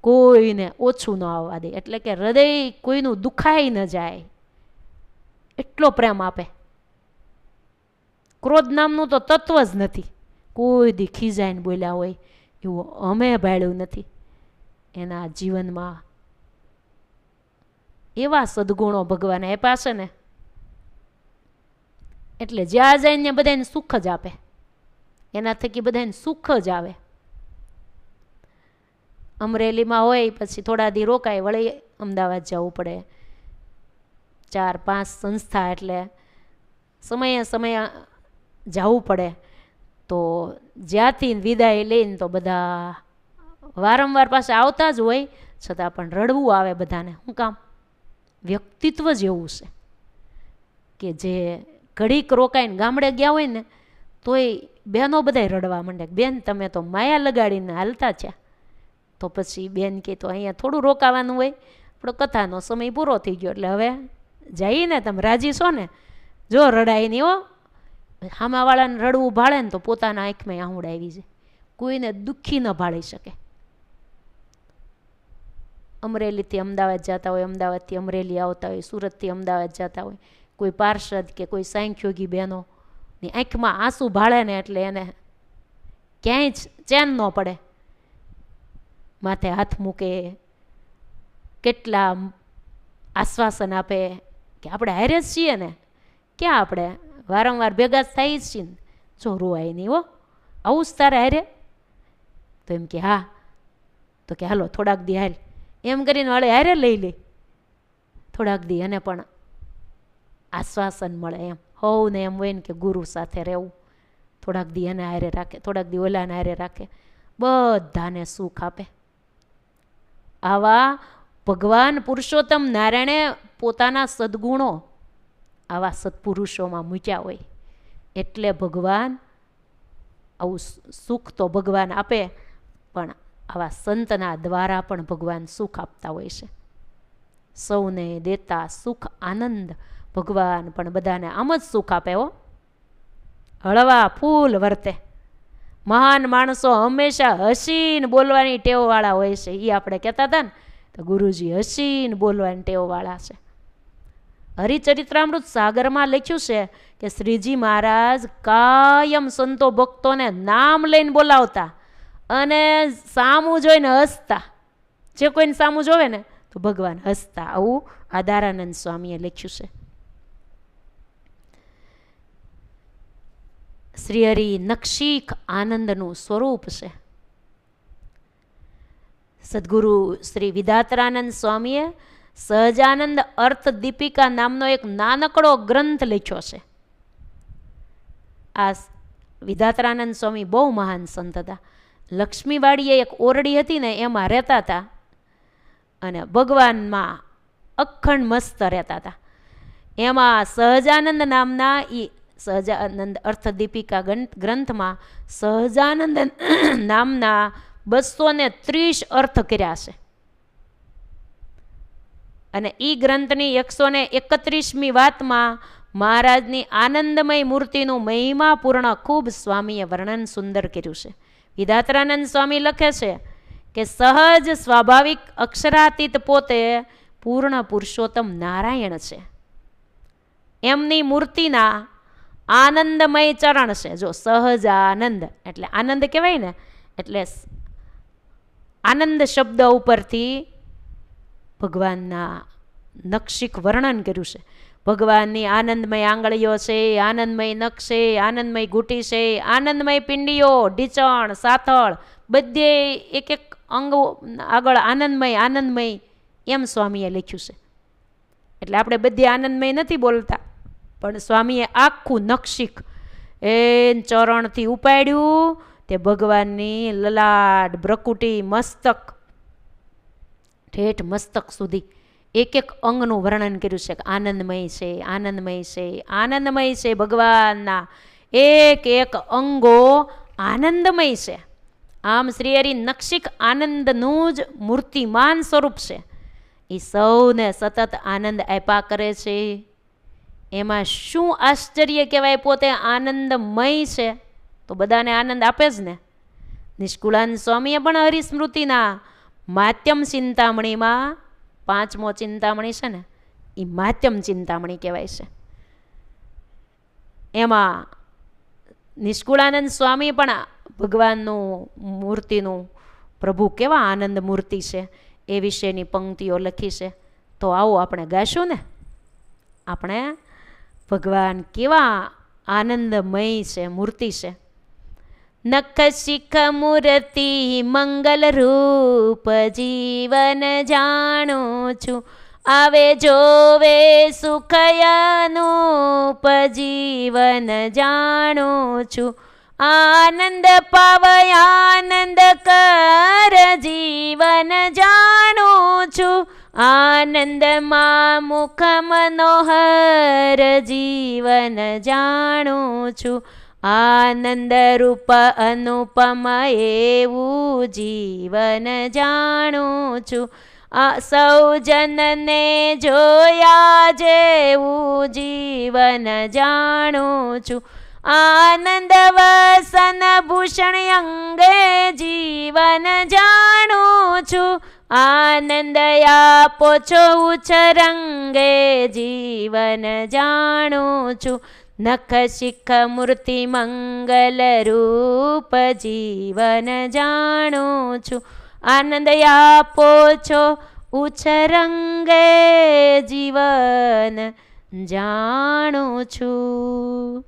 કોઈને ઓછું ન આવવા દે. એટલે કે હૃદય કોઈનું દુખાઈ ન જાય એટલો પ્રેમ આપે. ક્રોધ નામનું તો તત્વ જ નથી. કોઈ દી ખીજાઈને બોલ્યા હોય એવું અમે ભાળ્યું નથી એના જીવનમાં. એવા સદગુણો ભગવાને આપ્યા છે ને, એટલે જ્યાં જઈને બધાને સુખ જ આપે. એના થકી બધાને સુખ જ આવે. અમરેલીમાં હોય પછી થોડા દી રોકાય, વળી અમદાવાદ જવું પડે. 4-5 સંસ્થા એટલે સમયે જવું પડે. તો જ્યાંથી વિદાય લઈને તો બધા વારંવાર પાસે આવતા જ હોય, છતાં પણ રડવું આવે બધાને. શું કામ? વ્યક્તિત્વ જ એવું છે કે જે ઘડીક રોકાઈને ગામડે ગયા હોય ને તોય બહેનો બધાય રડવા માંડે. બેન તમે તો માયા લગાડીને હાલતા થયા. તો પછી બેન કે તો અહીંયા થોડું રોકાવાનું હોય, આપણો કથાનો સમય પૂરો થઈ ગયો એટલે હવે જઈએ ને, તમે રાજી છો ને? જો રડાય નહીં હો. સામાવાળાને રડવું ભાળે ને તો પોતાના આંખમાં આહુડ આવી જાય. કોઈને દુઃખી ન ભાળી શકે. અમરેલીથી અમદાવાદ જતા હોય, અમદાવાદથી અમરેલી આવતા હોય, સુરતથી અમદાવાદ જતા હોય, કોઈ પાર્ષદ કે કોઈ સાંખ્યોગી બહેનોની આંખમાં આંસુ ભાળે ને એટલે એને ક્યાંય જ ચેન ન પડે. માથે હાથ મૂકે, કેટલા આશ્વાસન આપે કે આપણે હારે જ છીએ ને. ક્યાં આપણે વારંવાર ભેગા જ થઈ જ છીએ ને, જો રોવાય નહીં હો, આવું જ તારે હારે? તો એમ કે હા. તો કે હાલો થોડાક દી હાલ, એમ કરીને વાળે હારે લઈ લે થોડાક દી, અને પણ આશ્વાસન મળે એમ. હોવને એમ હોય ને કે ગુરુ સાથે રહેવું, થોડાક દી એને હારે રાખે, થોડાક દી ઓલાને હારે રાખે, બધાને સુખ આપે. આવા ભગવાન પુરુષોત્તમ નારાયણે પોતાના સદગુણો આવા સત્પુરુષોમાં મૂક્યા હોય, એટલે ભગવાન આવું સુખ તો ભગવાન આપે, પણ આવા સંતના દ્વારા પણ ભગવાન સુખ આપતા હોય છે. સૌને દેતા સુખ આનંદ ભગવાન પણ બધાને આમ જ સુખ આપે હો. હળવા ફૂલ વર્તે. મહાન માણસો હંમેશા હસીને બોલવાની ટેવવાળા હોય છે. એ આપણે કહેતા હતા ને, તો ગુરુજી હસીને બોલવાની ટેવવાળા છે. હરિચરિત્રામૃત સાગરમાં લખ્યું છે કે શ્રીજી મહારાજ કાયમ સંતો ભક્તોને નામ લઈને બોલાવતા અને સામું જોઈને હસતા. જે કોઈને સામું જોવે ને તો ભગવાન હસતા. આવું આધારાનંદ સ્વામીએ લખ્યું છે. શ્રીહરિ નક્ષિક આનંદનું સ્વરૂપ છે. સદગુરુ શ્રી વિધાતરાનંદ સ્વામીએ સહજાનંદ અર્થ દીપિકા નામનો એક નાનકડો ગ્રંથ લખ્યો છે. આ વિધાતરાનંદ સ્વામી બહુ મહાન સંત હતા. લક્ષ્મીવાડીએ એક ઓરડી હતી ને, એમાં રહેતા હતા અને ભગવાનમાં અખંડ મસ્ત રહેતા હતા. એમાં સહજાનંદ નામના સહજાનંદ અર્થદીપિકા ગ્રંથમાં સહજાનંદ નામના 230 અર્થ કર્યા છે. અને એ ગ્રંથની 131મી વાતમાં મહારાજની આનંદમય મૂર્તિનું મહિમાપૂર્ણ ખૂબ સ્વામીએ વર્ણન સુંદર કર્યું છે. વિધાતરાનંદ સ્વામી લખે છે કે સહજ સ્વાભાવિક અક્ષરાતીત પોતે પૂર્ણ પુરુષોત્તમ નારાયણ છે. એમની મૂર્તિના આનંદમય ચરણ છે. જો સહજ આનંદ એટલે આનંદ કહેવાય ને, એટલે આનંદ શબ્દ ઉપરથી ભગવાનના નક્ષિક વર્ણન કર્યું છે. ભગવાનની આનંદમય આંગળીઓ છે, આનંદમય નખ છે, આનંદમય ઘૂંટી છે, આનંદમય પિંડીઓ, ઢીચણ, સાથળ, બધે એક એક અંગ આગળ આનંદમય આનંદમય એમ સ્વામીએ લખ્યું છે. એટલે આપણે બધી આનંદમય નથી બોલતા, પણ સ્વામીએ આખું નક્ષિક એ ચરણથી ઉપાડ્યું તે ભગવાનની લલાટ, બ્રકુટી, મસ્તક, ઠેઠ મસ્તક સુધી એક એક અંગનું વર્ણન કર્યું છે કે આનંદમય છે, આનંદમય છે, આનંદમય છે. ભગવાનના એક એક અંગો આનંદમય છે. આમ શ્રીહરિ નક્ષિક આનંદનું જ મૂર્તિમાન સ્વરૂપ છે. એ સૌને સતત આનંદ આપ્યા કરે છે. એમાં શું આશ્ચર્ય કહેવાય, પોતે આનંદમય છે તો બધાને આનંદ આપે જ ને. નિષ્કુળાનંદ સ્વામીએ પણ હરિસ્મૃતિના માધ્યમ ચિંતામણીમાં 5મો ચિંતામણી છે ને, એ માધ્યમ ચિંતામણી કહેવાય છે. એમાં નિષ્કુળાનંદ સ્વામી પણ ભગવાનનું મૂર્તિનું પ્રભુ કેવા આનંદ મૂર્તિ છે એ વિશેની પંક્તિઓ લખી છે. તો આવો આપણે ગાશું ને. આપણે ભગવાન કેવા આનંદમય છે, મૂર્તિ છે. નખ શિખ મૂર્તિ મંગલ રૂપ જીવન જાણું છું, આવે જોવે સુખયાનુપ જીવન જાણું છું. આનંદ પાવય આનંદ કર જીવન જાણું છું, આનંદમાં મુખ મનોહર જીવન જાણું છું. આનંદ રૂપ અનુપમ એવું જીવન જાણું છું. સૌ જનને જોયા જેવું જીવન જાણું છું. આનંદ વસન ભૂષણ અંગે જીવન જાણું છું. આનંદ આપો છો ઉછરંગે જીવન જાણું છું. નખ શિખ મૂર્તિ મંગલ રૂપ જીવન જાણું છું. આનંદ આપો છો ઉછરંગે જીવન જાણું છું.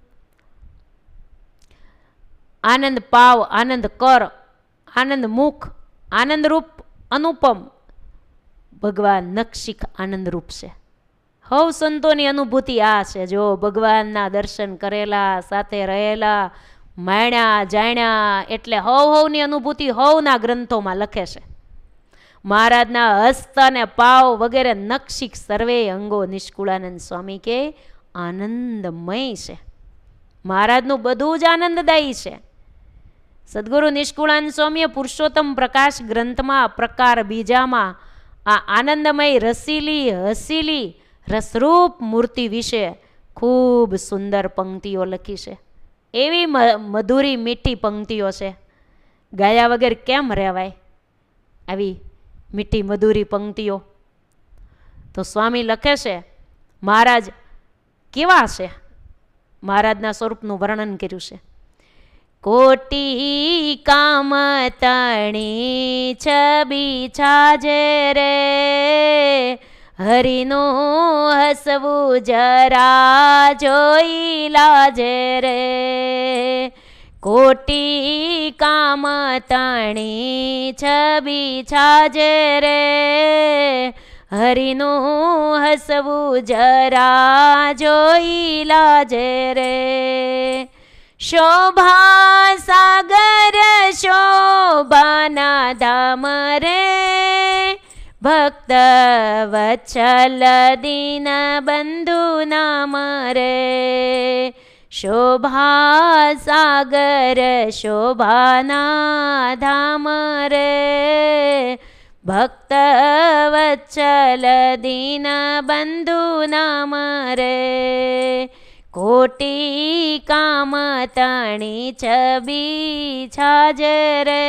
આનંદ પાવ, આનંદ કર, આનંદ મુખ, આનંદ રૂપ અનુપમ. ભગવાન નખશિખ આનંદ રૂપ છે. હવ સંતોની અનુભૂતિ આ છે. જો ભગવાનના દર્શન કરેલા, સાથે રહેલા, માણ્યા જાણ્યા, એટલે હવની અનુભૂતિ હવના ગ્રંથોમાં લખે છે. મહારાજના હસ્ત અને પાવ વગેરે નખશિખ સર્વે અંગો નિષ્કુળાનંદ સ્વામી કે આનંદમય છે. મહારાજનું બધું જ આનંદદાયી છે. સદગુરુ નિષ્કુળાનંદ સ્વામીએ પુરુષોત્તમ પ્રકાશ ગ્રંથમાં પ્રકાર બીજામાં આ આનંદમય રસીલી હસીલી રસરૂપ મૂર્તિ વિશે ખૂબ સુંદર પંક્તિઓ લખી છે. એવી મધુરી મીઠી પંક્તિઓ છે, ગાયા વગર કેમ રહેવાય આવી મીઠી મધુરી પંક્તિઓ. તો સ્વામી લખે છે મહારાજ કેવા છે, મહારાજના સ્વરૂપનું વર્ણન કર્યું છે. કોટી કામ તણી છબી છાજે રે, હરિનું હસવું જરા જોઈ લાજે રે. કોટી કામ તણી છબી છાજે રે, હરિનું હસવું જરા જોઈ લાજે રે. શોભા સાગર શોભાના ધામ રે, ભક્ત વત્સલ દીન બંધુ નામ રે. શોભા સાગર શોભાના ધામ રે, ભક્ત વત્સલ દીન બંધુ નામ રે. કોટી કામ તણી છબી છાજે રે,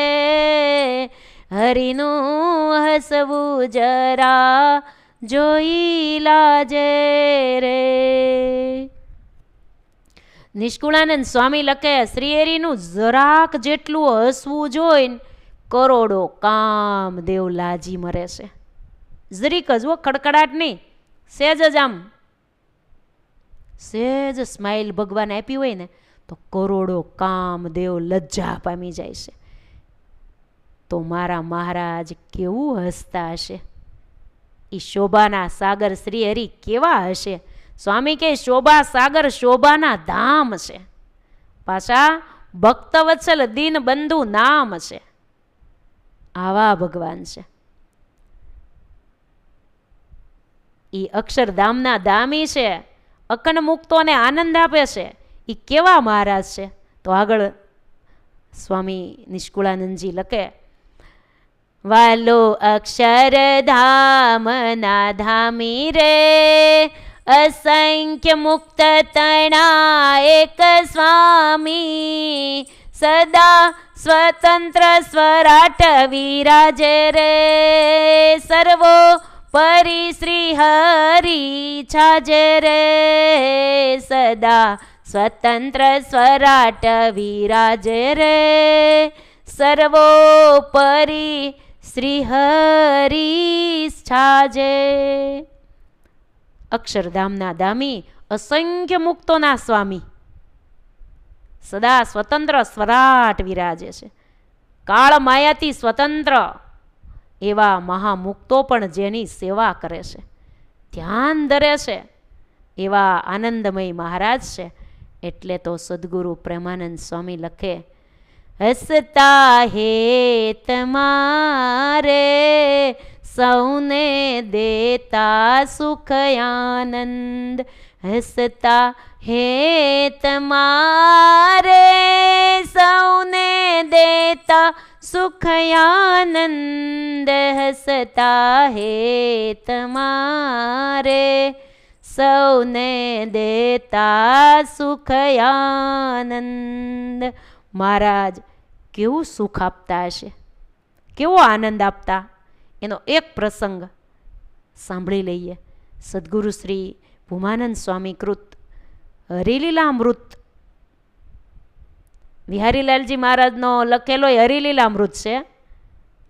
હરિનું હસવું જરા જોઈ લાજે રે. નિષ્કુળાનંદ સ્વામી લખે શ્રીહરિનું જરાક જેટલું હસવું જોઈને કરોડો કામદેવ લાજી મરે છે. જરીક જ હો, ખડખડાટ નહીં, સહેજ જ આમ સહેજ સ્માઇલ ભગવાન આપી હોય ને તો કરોડો કામદેવ લજ્જા પામી જાય છે. તો મારા મહારાજ કેવું હસતા હશે, એ શોભાના સાગર શ્રી હરિ કેવા હશે. સ્વામી કે શોભા સાગર શોભાના ધામ છે, પાછા ભક્તવત્સલ દીન બંધુ નામ છે. આવા ભગવાન છે. એ અક્ષરધામના ધામી છે, અખંડ મુક્તોને આનંદ આપે છે. એ કેવા મહારાજ છે. તો આગળ સ્વામી નિષ્કુળાનંદજી લખે, વાલો અક્ષરધામના ધામી રે, અસંખ્ય મુક્ત તણા એક સ્વામી. સદા સ્વતંત્ર સ્વરાટ વિરાજે રે, સર્વો પરી શ્રી હરિ છાજે રે. સદા સ્વતંત્ર સ્વરાટ વિરાજે રે, સર્વોપરી શ્રી હરિ છાજે. અક્ષરધામના ધામી, અસંખ્ય મુક્તોના સ્વામી, સદા સ્વતંત્ર સ્વરાટ વિરાજે છે. કાળ માયાથી સ્વતંત્ર એવા મહામુક્તો પણ જેની સેવા કરે છે, ધ્યાન ધરે છે, એવા આનંદમય મહારાજ છે. એટલે તો સદગુરુ પ્રેમાનંદ સ્વામી લખે, હસતા હે તમારે સૌને દેતા સુખ આનંદ. હસતા હે તમારે સૌને દેતા સુખ આનંદ. હસતા હે તમારે સૌને દેતા સુખ આનંદ. મહારાજ કેવું સુખ આપતા હશે, કેવો આનંદ આપતા, એનો એક પ્રસંગ સાંભળી લઈએ. સદગુરુ શ્રી ભૂમાનંદ સ્વામી કૃત હરિલીલામૃત, વિહારીલાલજી મહારાજનો લખેલો હરિલીલામૃત છે,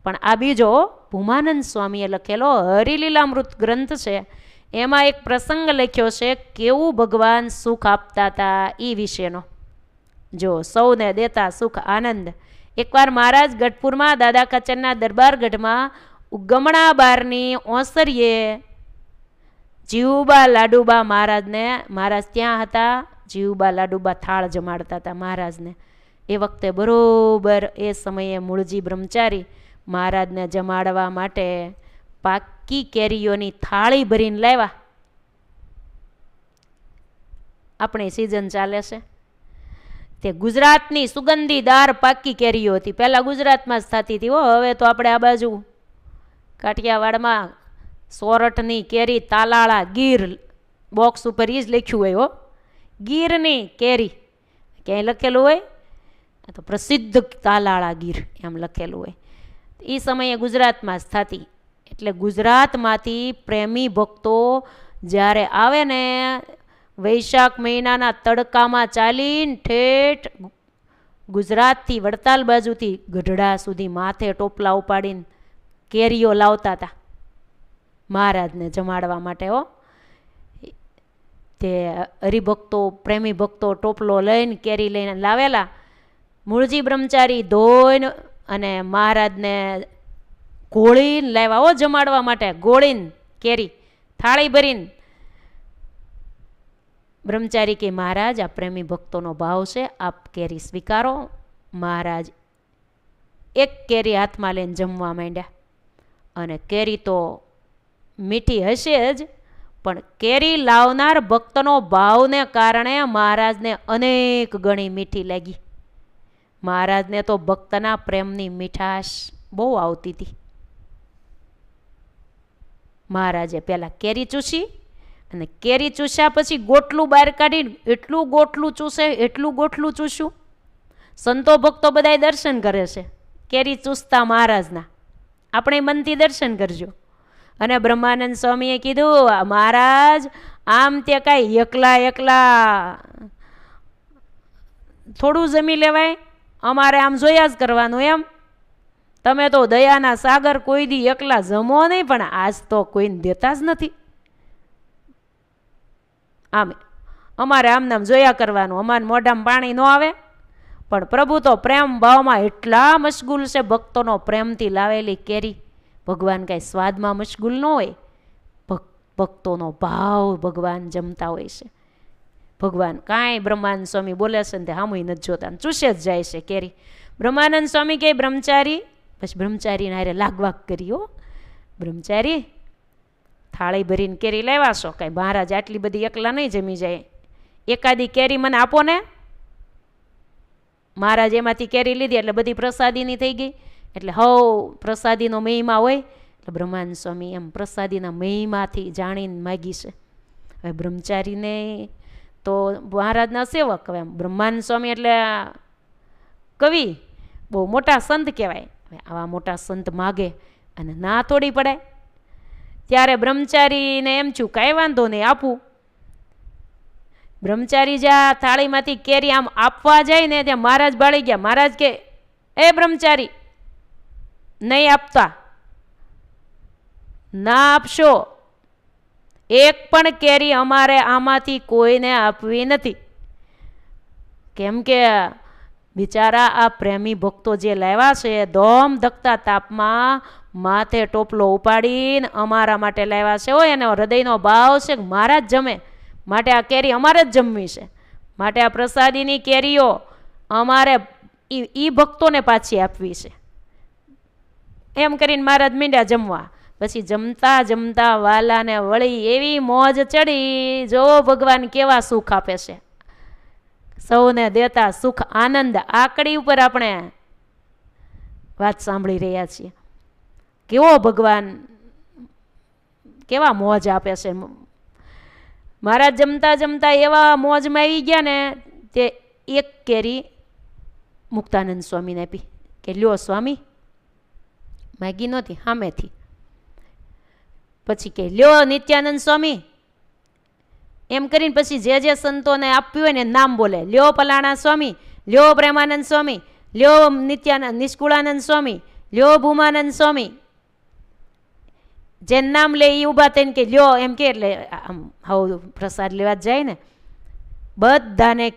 પણ આ બીજો ભૂમાનંદ સ્વામીએ લખેલો હરિલીલામૃત ગ્રંથ છે. એમાં એક પ્રસંગ લખ્યો છે, કેવું ભગવાન સુખ આપતા હતા એ વિશેનો. જો સૌને દેતા સુખ આનંદ. એકવાર મહારાજ ગઢપુરમાં દાદા ખાચરના દરબારગઢમાં ઉગમણા બારની ઓસરીએ જીવુબા લાડુબા મહારાજ ત્યાં હતા. જીવુબા લાડુબા થાળ જમાડતા હતા મહારાજને. એ વખતે બરોબર એ સમયે મૂળજી બ્રહ્મચારી મહારાજને જમાડવા માટે પાકી કેરીઓની થાળી ભરીને લાવ્યા. આપણી સિઝન ચાલે છે તે ગુજરાતની સુગંધીદાર પાકી કેરીઓ હતી. પહેલાં ગુજરાતમાં જ થતી હતી હો. હવે તો આપણે આ બાજુ કાઠિયાવાડમાં સોરઠની કેરી તાલાળા ગીર બોક્સ ઉપર એ જ લખ્યું હોય હો, ગીરની કેરી ક્યાંય લખેલું હોય તો પ્રસિદ્ધ તાલાળા ગીર એમ લખેલું હોય. એ સમયે ગુજરાતમાં જ થતી. એટલે ગુજરાતમાંથી પ્રેમી ભક્તો જ્યારે આવે ને વૈશાખ મહિનાના તડકામાં ચાલીને ઠેઠ ગુજરાતથી વડતાલ બાજુથી ગઢડા સુધી માથે ટોપલા ઉપાડીને કેરીઓ લાવતા હતા મહારાજને જમાડવા માટે હો. તે હરિભક્તો પ્રેમી ભક્તો ટોપલો લઈને કેરી લઈને લાવેલા. મૂળજી બ્રહ્મચારી ધોઈને અને મહારાજને ગોળીને લાવ્યા હો જમાડવા માટે. ગોળીને કેરી થાળી ભરીને. બ્રહ્મચારી કે મહારાજ આ પ્રેમી ભક્તોનો ભાવ છે, આપ કેરી સ્વીકારો. મહારાજ એક કેરી હાથમાં લઈને જમવા માંડ્યા. અને કેરી તો મીઠી હશે જ, પણ કેરી લાવનાર ભક્તનો ભાવને કારણે મહારાજને અનેક ગણી મીઠી લાગી. મહારાજને તો ભક્તના પ્રેમની મીઠાશ બહુ આવતી હતી. મહારાજે પહેલાં કેરી ચૂસી અને કેરી ચૂસ્યા પછી ગોટલું બહાર કાઢીને એટલું ગોટલું ચૂસે, એટલું ગોટલું ચૂસ્યું. સંતો ભક્તો બધાય દર્શન કરે છે કેરી ચૂસતા મહારાજના. આપણે મનથી દર્શન કરજો. અને બ્રહ્માનંદ સ્વામીએ કીધું મહારાજ આમ તે કાંઈ એકલા થોડું જમી લેવાય, અમારે આમ જોયા જ કરવાનું એમ. તમે તો દયાના સાગર, કોઈ દી એકલા જમો નહીં, પણ આજ તો કોઈને દેતા જ નથી. આમ અમારે આમનામ જોયા કરવાનું, અમારે મોઢામાં પાણી ન આવે. પણ પ્રભુ તો પ્રેમ ભાવમાં એટલા મશગુલ છે. ભક્તોનો પ્રેમથી લાવેલી કેરી ભગવાન કાંઈ સ્વાદમાં મશગુલ ન હોય. ભક્તોનો ભાવ ભગવાન જમતા હોય છે. ભગવાન કાંઈ બ્રહ્માનંદ સ્વામી બોલે છે ને તે હામુય નથી જોતા, ચૂસે જ જાય છે કેરી. બ્રહ્માનંદ સ્વામી કે બ્રહ્મચારી, પછી બ્રહ્મચારીને હારે લાગવાગ કરી હો. બ્રહ્મચારી થાળી ભરીને કેરી લાવ્યા છો, કાંઈ મહારાજ આટલી બધી એકલા નહીં જમી જાય, એકાદી કેરી મને આપો ને. મહારાજ એમાંથી કેરી લીધી એટલે બધી પ્રસાદીની થઈ ગઈ. એટલે હવ પ્રસાદીનો મહિમા હોય. એટલે બ્રહ્માનંદ સ્વામી એમ પ્રસાદીના મહિમાથી જાણીને માગી છે. હવે બ્રહ્મચારીને તો મહારાજના સેવક. હવે બ્રહ્માનંદ સ્વામી એટલે કવિ, બહુ મોટા સંત કહેવાય. હવે આવા મોટા સંત માગે અને ના તોડી પડે. ત્યારે બ્રહ્મચારીને એમ છું કાંઈ વાંધો નહીં, આપું. બ્રહ્મચારી જ્યાં થાળીમાંથી કેરી આમ આપવા જાય ને ત્યાં મહારાજ બાળી ગયા. મહારાજ કે એ બ્રહ્મચારી નહીં આપતા, ના આપશો. એક પણ કેરી અમારે આમાંથી કોઈને આપવી નથી. કેમ કે બિચારા આ પ્રેમી ભક્તો જે લાવ્યા છે ધોમ ધકતા તાપમાં માથે ટોપલો ઉપાડીને અમારા માટે લાવ્યા છે. હોય એનો હૃદયનો ભાવ છે કે મારા જ જમે, માટે આ કેરી અમારે જ જમવી છે. માટે આ પ્રસાદીની કેરીઓ અમારે એ ભક્તોને પાછી આપવી છે. એમ કરીને મહારાજ મીંડ્યા જમવા. પછી જમતા જમતા વાલાને વળી એવી મોજ ચડી. જો ભગવાન કેવા સુખ આપે છે, સૌને દેતા સુખ આનંદ. આકડી ઉપર આપણે વાત સાંભળી રહ્યા છીએ. કેવો ભગવાન કેવા મોજ આપે છે. મહારાજ જમતા જમતા એવા મોજમાં આવી ગયા ને તે એક કેરી મુક્તાનંદ સ્વામીને આપી કે લ્યો સ્વામી. માગી નહોતી સામેથી. પછી કે લ્યો નિત્યાનંદ સ્વામી. એમ કરીને પછી જે સંતોને આપ્યું હોય ને નામ બોલે. લ્યો પલાણા સ્વામી, લ્યો પ્રેમાનંદ સ્વામી, લ્યો નિત્યાનંદ નિષ્કુળાનંદ સ્વામી, લ્યો ભૂમાનંદ સ્વામી. જે નામ લે એ ઊભા થઈને કે લ્યો એમ કે. એટલે આમ હવે પ્રસાદ લેવા જ જાય ને. બધાને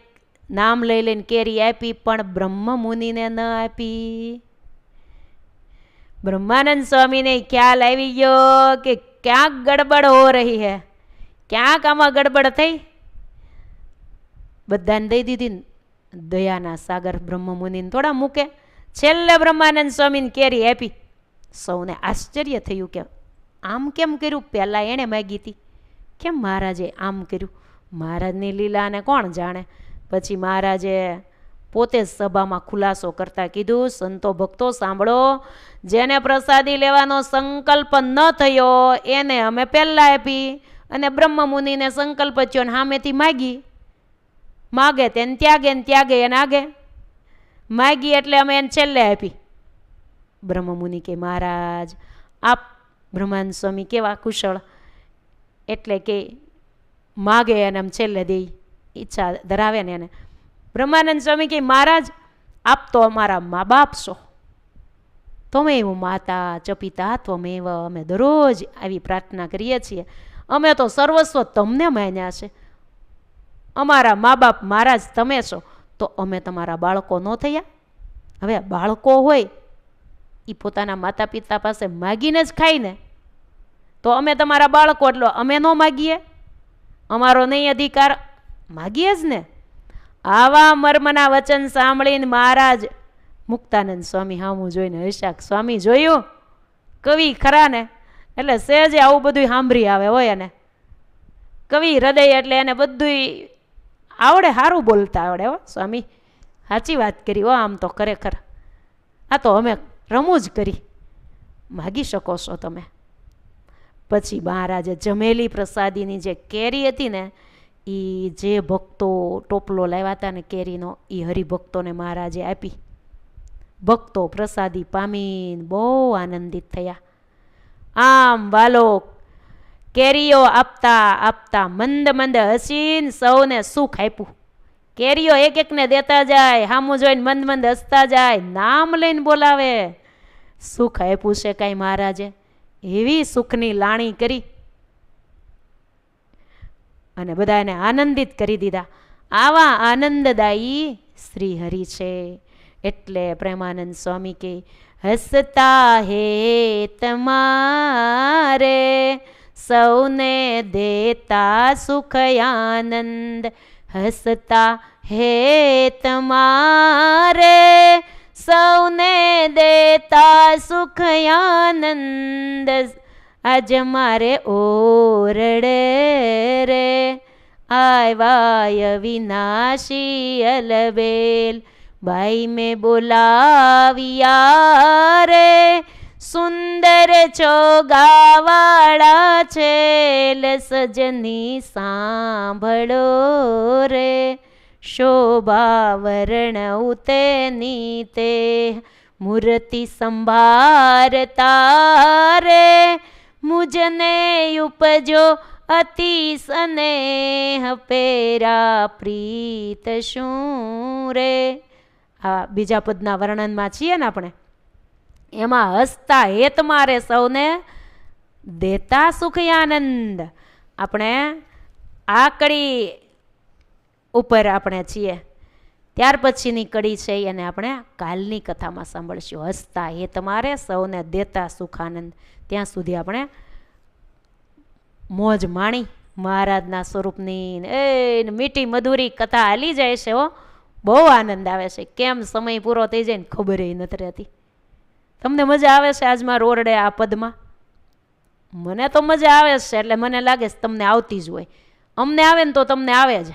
નામ લઈ લઈને કેરી આપી, પણ બ્રહ્મ મુનિને ન આપી. બ્રહ્માનંદ સ્વામીને ખ્યાલ આવી ગયો કે ક્યાંક ગડબડ હો રહી હે, ક્યાંક આમાં ગડબડ થઈ. બધાને દઈ દીધી. દયાના સાગર બ્રહ્મ મુનિને થોડા મૂકે. છેલ્લે બ્રહ્માનંદ સ્વામીને કેરી આપી. સૌને આશ્ચર્ય થયું કે આમ કેમ કર્યું? પહેલાં એણે માગી હતી, કેમ મહારાજે આમ કર્યું? મહારાજની લીલાને કોણ જાણે. પછી મહારાજે પોતે જ સભામાં ખુલાસો કરતા કીધું, સંતો ભક્તો સાંભળો, જેને પ્રસાદી લેવાનો સંકલ્પ ન થયો એને અમે પહેલાં આપી, અને બ્રહ્મ મુનિને સંકલ્પ થયો ને સામેથી માગી. માગે તેને ત્યાગે ને ત્યાગે એને આગે. માગી એટલે અમે એને છેલ્લે આપી. બ્રહ્મ મુનિ કે મહારાજ આપ બ્રહ્માનંદ સ્વામી કેવા કુશળ, એટલે કે માગે અને આમ છેલ્લે દે, ઈચ્છા ધરાવે ને એને. બ્રહ્માનંદ સ્વામી કે મહારાજ આપ તો અમારા મા બાપ છો, ત્વમેવ માતા ચ પિતા ત્વમેવ. અમે દરરોજ આવી પ્રાર્થના કરીએ છીએ. અમે તો સર્વસ્વ તમને માન્યા છે. અમારા મા બાપ મહારાજ તમે છો, તો અમે તમારા બાળકો ન થયા? હવે બાળકો હોય એ પોતાના માતા પિતા પાસે માગીને જ ખાય ને, તો અમે તમારા બાળકો એટલો અમે ન માગીએ? અમારો નહીં અધિકાર? માગીએ જ ને. આવા મર્મના વચન સાંભળીને મહારાજ મુક્તાનંદ સ્વામી હામું જોઈને હસ્યા. સ્વામી જોયું, કવિ ખરા ને, એટલે સહેજે આવું બધું સાંભળી આવે હોય. અને કવિ હૃદય એટલે એને બધું આવડે, સારું બોલતા આવડે. હો સ્વામી સાચી વાત કરી હો, આમ તો ખરેખર આ તો અમે રમૂજ કરી, માગી શકો છો તમે. પછી મહારાજે જમેલી પ્રસાદીની જે કેરી હતી ને, એ જે ભક્તો ટોપલો લાવ્યા હતા ને કેરીનો, એ હરિભક્તોને મહારાજે આપી. ભક્તો પ્રસાદી પામીને બહુ આનંદિત થયા. આમ વાલો કેરીઓ આપતા આપતા મંદ મંદ હસીને સૌને સુખ આપ્યું. કેરીઓ એક એકને દેતા જાય, સામું જોઈને મંદ મંદ હસતા જાય, નામ લઈને બોલાવે. સુખ આપ્યું છે કાંઈ મહારાજે, એવી સુખની લાણી કરી અને બધાને આનંદિત કરી દીધા. આવા આનંદદાયી શ્રી હરિ છે. એટલે પ્રેમાનંદ સ્વામી કે હસતા હે તમારે સૌને દેતા સુખ આનંદ. હસતા હે તમારે સૌને દેતા સુખ આનંદ. આજ મારે ઓરડે રે આવ્યા વિનાશી અલબેલ. ભાઈ મેં બોલાવિયા રે સુંદર ચોગાવાળા છેલ. સજની સાંભળો રે શોભા વર્ણ ઉતેની તે. મૂર્તિ સંભારતા રે મુજને ઉપજો અતિ સ્નેહ. પેરા પ્રીત શું રે. આ બીજા પદના વર્ણનમાં છીએ ને આપણે, એમાં હસતા હેત મારે સૌને દેતા સુખ આનંદ. આપણે આ કડી ઉપર આપણે છીએ, ત્યાર પછીની કડી છે એને આપણે કાલની કથામાં સાંભળશું. હસતા હેત મારે સૌને દેતા સુખ આનંદ. ત્યાં સુધી આપણે મોજ માણી મહારાજના સ્વરૂપની એ મીઠી મધુરી કથા હાલી જાય છે. હો બહુ આનંદ આવે છે. કેમ સમય પૂરો થઈ જાય ને ખબર નથી રહેતી. તમને મજા આવે છે આજમાં રોરડે આ પદમાં? મને તો મજા આવે છે, એટલે મને લાગે છે તમને આવતી જ હોય. અમને આવે ને તો તમને આવે જ.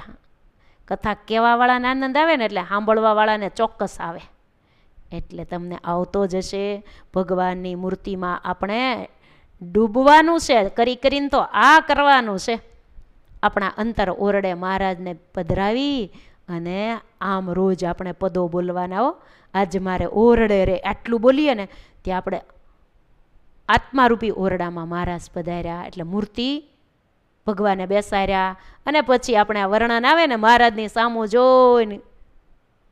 કથા કહેવાવાળાને આનંદ આવે ને એટલે સાંભળવાવાળાને ચોક્કસ આવે. એટલે તમને આવતો જ હશે. ભગવાનની મૂર્તિમાં આપણે ડૂબવાનું છે, કરી કરીને તો આ કરવાનું છે. આપણા અંતર ઓરડે મહારાજને પધરાવી અને આમ રોજ આપણે પદો બોલવાના. હો આજ મારે ઓરડે રે આટલું બોલીએ ને ત્યાં આપણે આત્મારૂપી ઓરડામાં મહારાજ પધાર્યા. એટલે મૂર્તિ ભગવાને બેસાડ્યા અને પછી આપણે આ વર્ણન આવે ને મહારાજની સામું જોઈને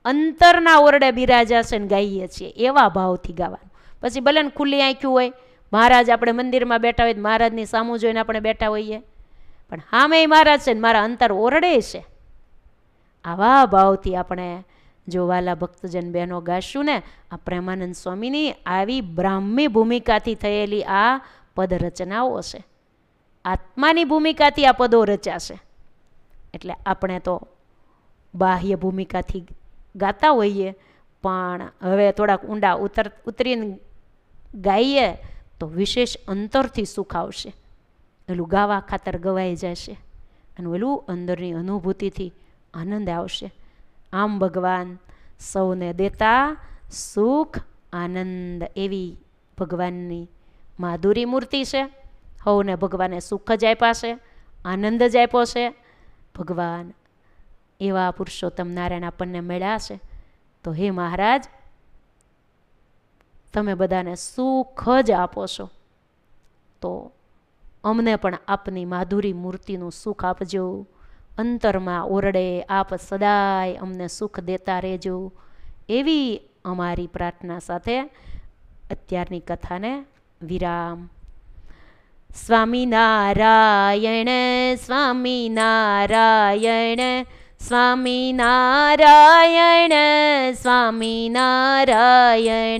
અંતરના ઓરડે બિરાજા છે ને ગાઈએ છીએ, એવા ભાવથી ગાવાનું. પછી ભલે ને ખુલ્લી આંખ્યું હોય, મહારાજ આપણે મંદિરમાં બેઠા હોય, મહારાજની સામું જોઈને આપણે બેઠા હોઈએ, પણ હામે મહારાજ છે ને મારા અંતર ઓરડે છે. આવા ભાવથી આપણે જો વાલા ભક્તજન બહેનો ગાશું ને, આ પ્રેમાનંદ સ્વામીની આવી બ્રાહ્મી ભૂમિકાથી થયેલી આ પદ રચનાઓ છે. આત્માની ભૂમિકાથી આ પદો રચાશે. એટલે આપણે તો બાહ્ય ભૂમિકાથી ગાતા હોઈએ, પણ હવે થોડાક ઊંડા ઉતરીને ગાઈએ તો વિશેષ અંતરથી સુખ આવશે. એલું ગાવા ખાતર ગવાઈ જશે અને ઓલું અંદરની અનુભૂતિથી આનંદ આવશે. આમ ભગવાન સૌને દેતા સુખ આનંદ એવી ભગવાનની માધુરી મૂર્તિ છે. સૌને ભગવાને સુખ જ આપ્યા છે, આનંદ જ આપ્યો છે. ભગવાન એવા પુરુષોત્તમ નારાયણ આપણને મળ્યા છે. તો હે મહારાજ, તમે બધાને સુખ જ આપો છો, તો અમને પણ આપની માધુરી મૂર્તિનું સુખ આપજો. અંતરમાં ઓરડે આપ સદાય અમને સુખ દેતા રહેજો, એવી અમારી પ્રાર્થના સાથે અત્યારની કથાને વિરામ. સ્વામિનારાયણ સ્વામિનારાયણ સ્વામિનારાયણ સ્વામિનારાયણ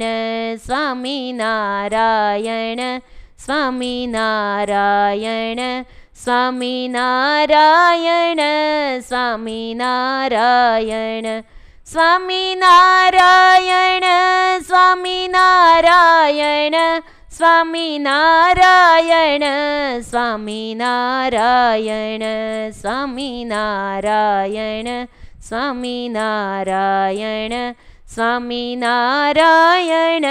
સ્વામિનારાયણ સ્વામિનારાયણ સ્વામિનારાયણ સ્વામિનારાયણ સ્વામિનારાયણ સ્વામિનારાયણ સ્વામિનારાયણ સ્વામિનારાયણ સ્વામિનારાયણ સ્વામિનારાયણ સ્વામિનારાયણ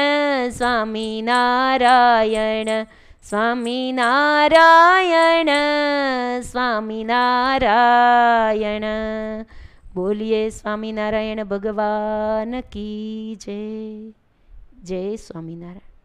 સ્વામિનારાયણ સ્વામિનારાયણ સ્વામિનારાયણ. બોલીએ સ્વામિનારાયણ ભગવાન કી જય. જય સ્વામિનારાયણ.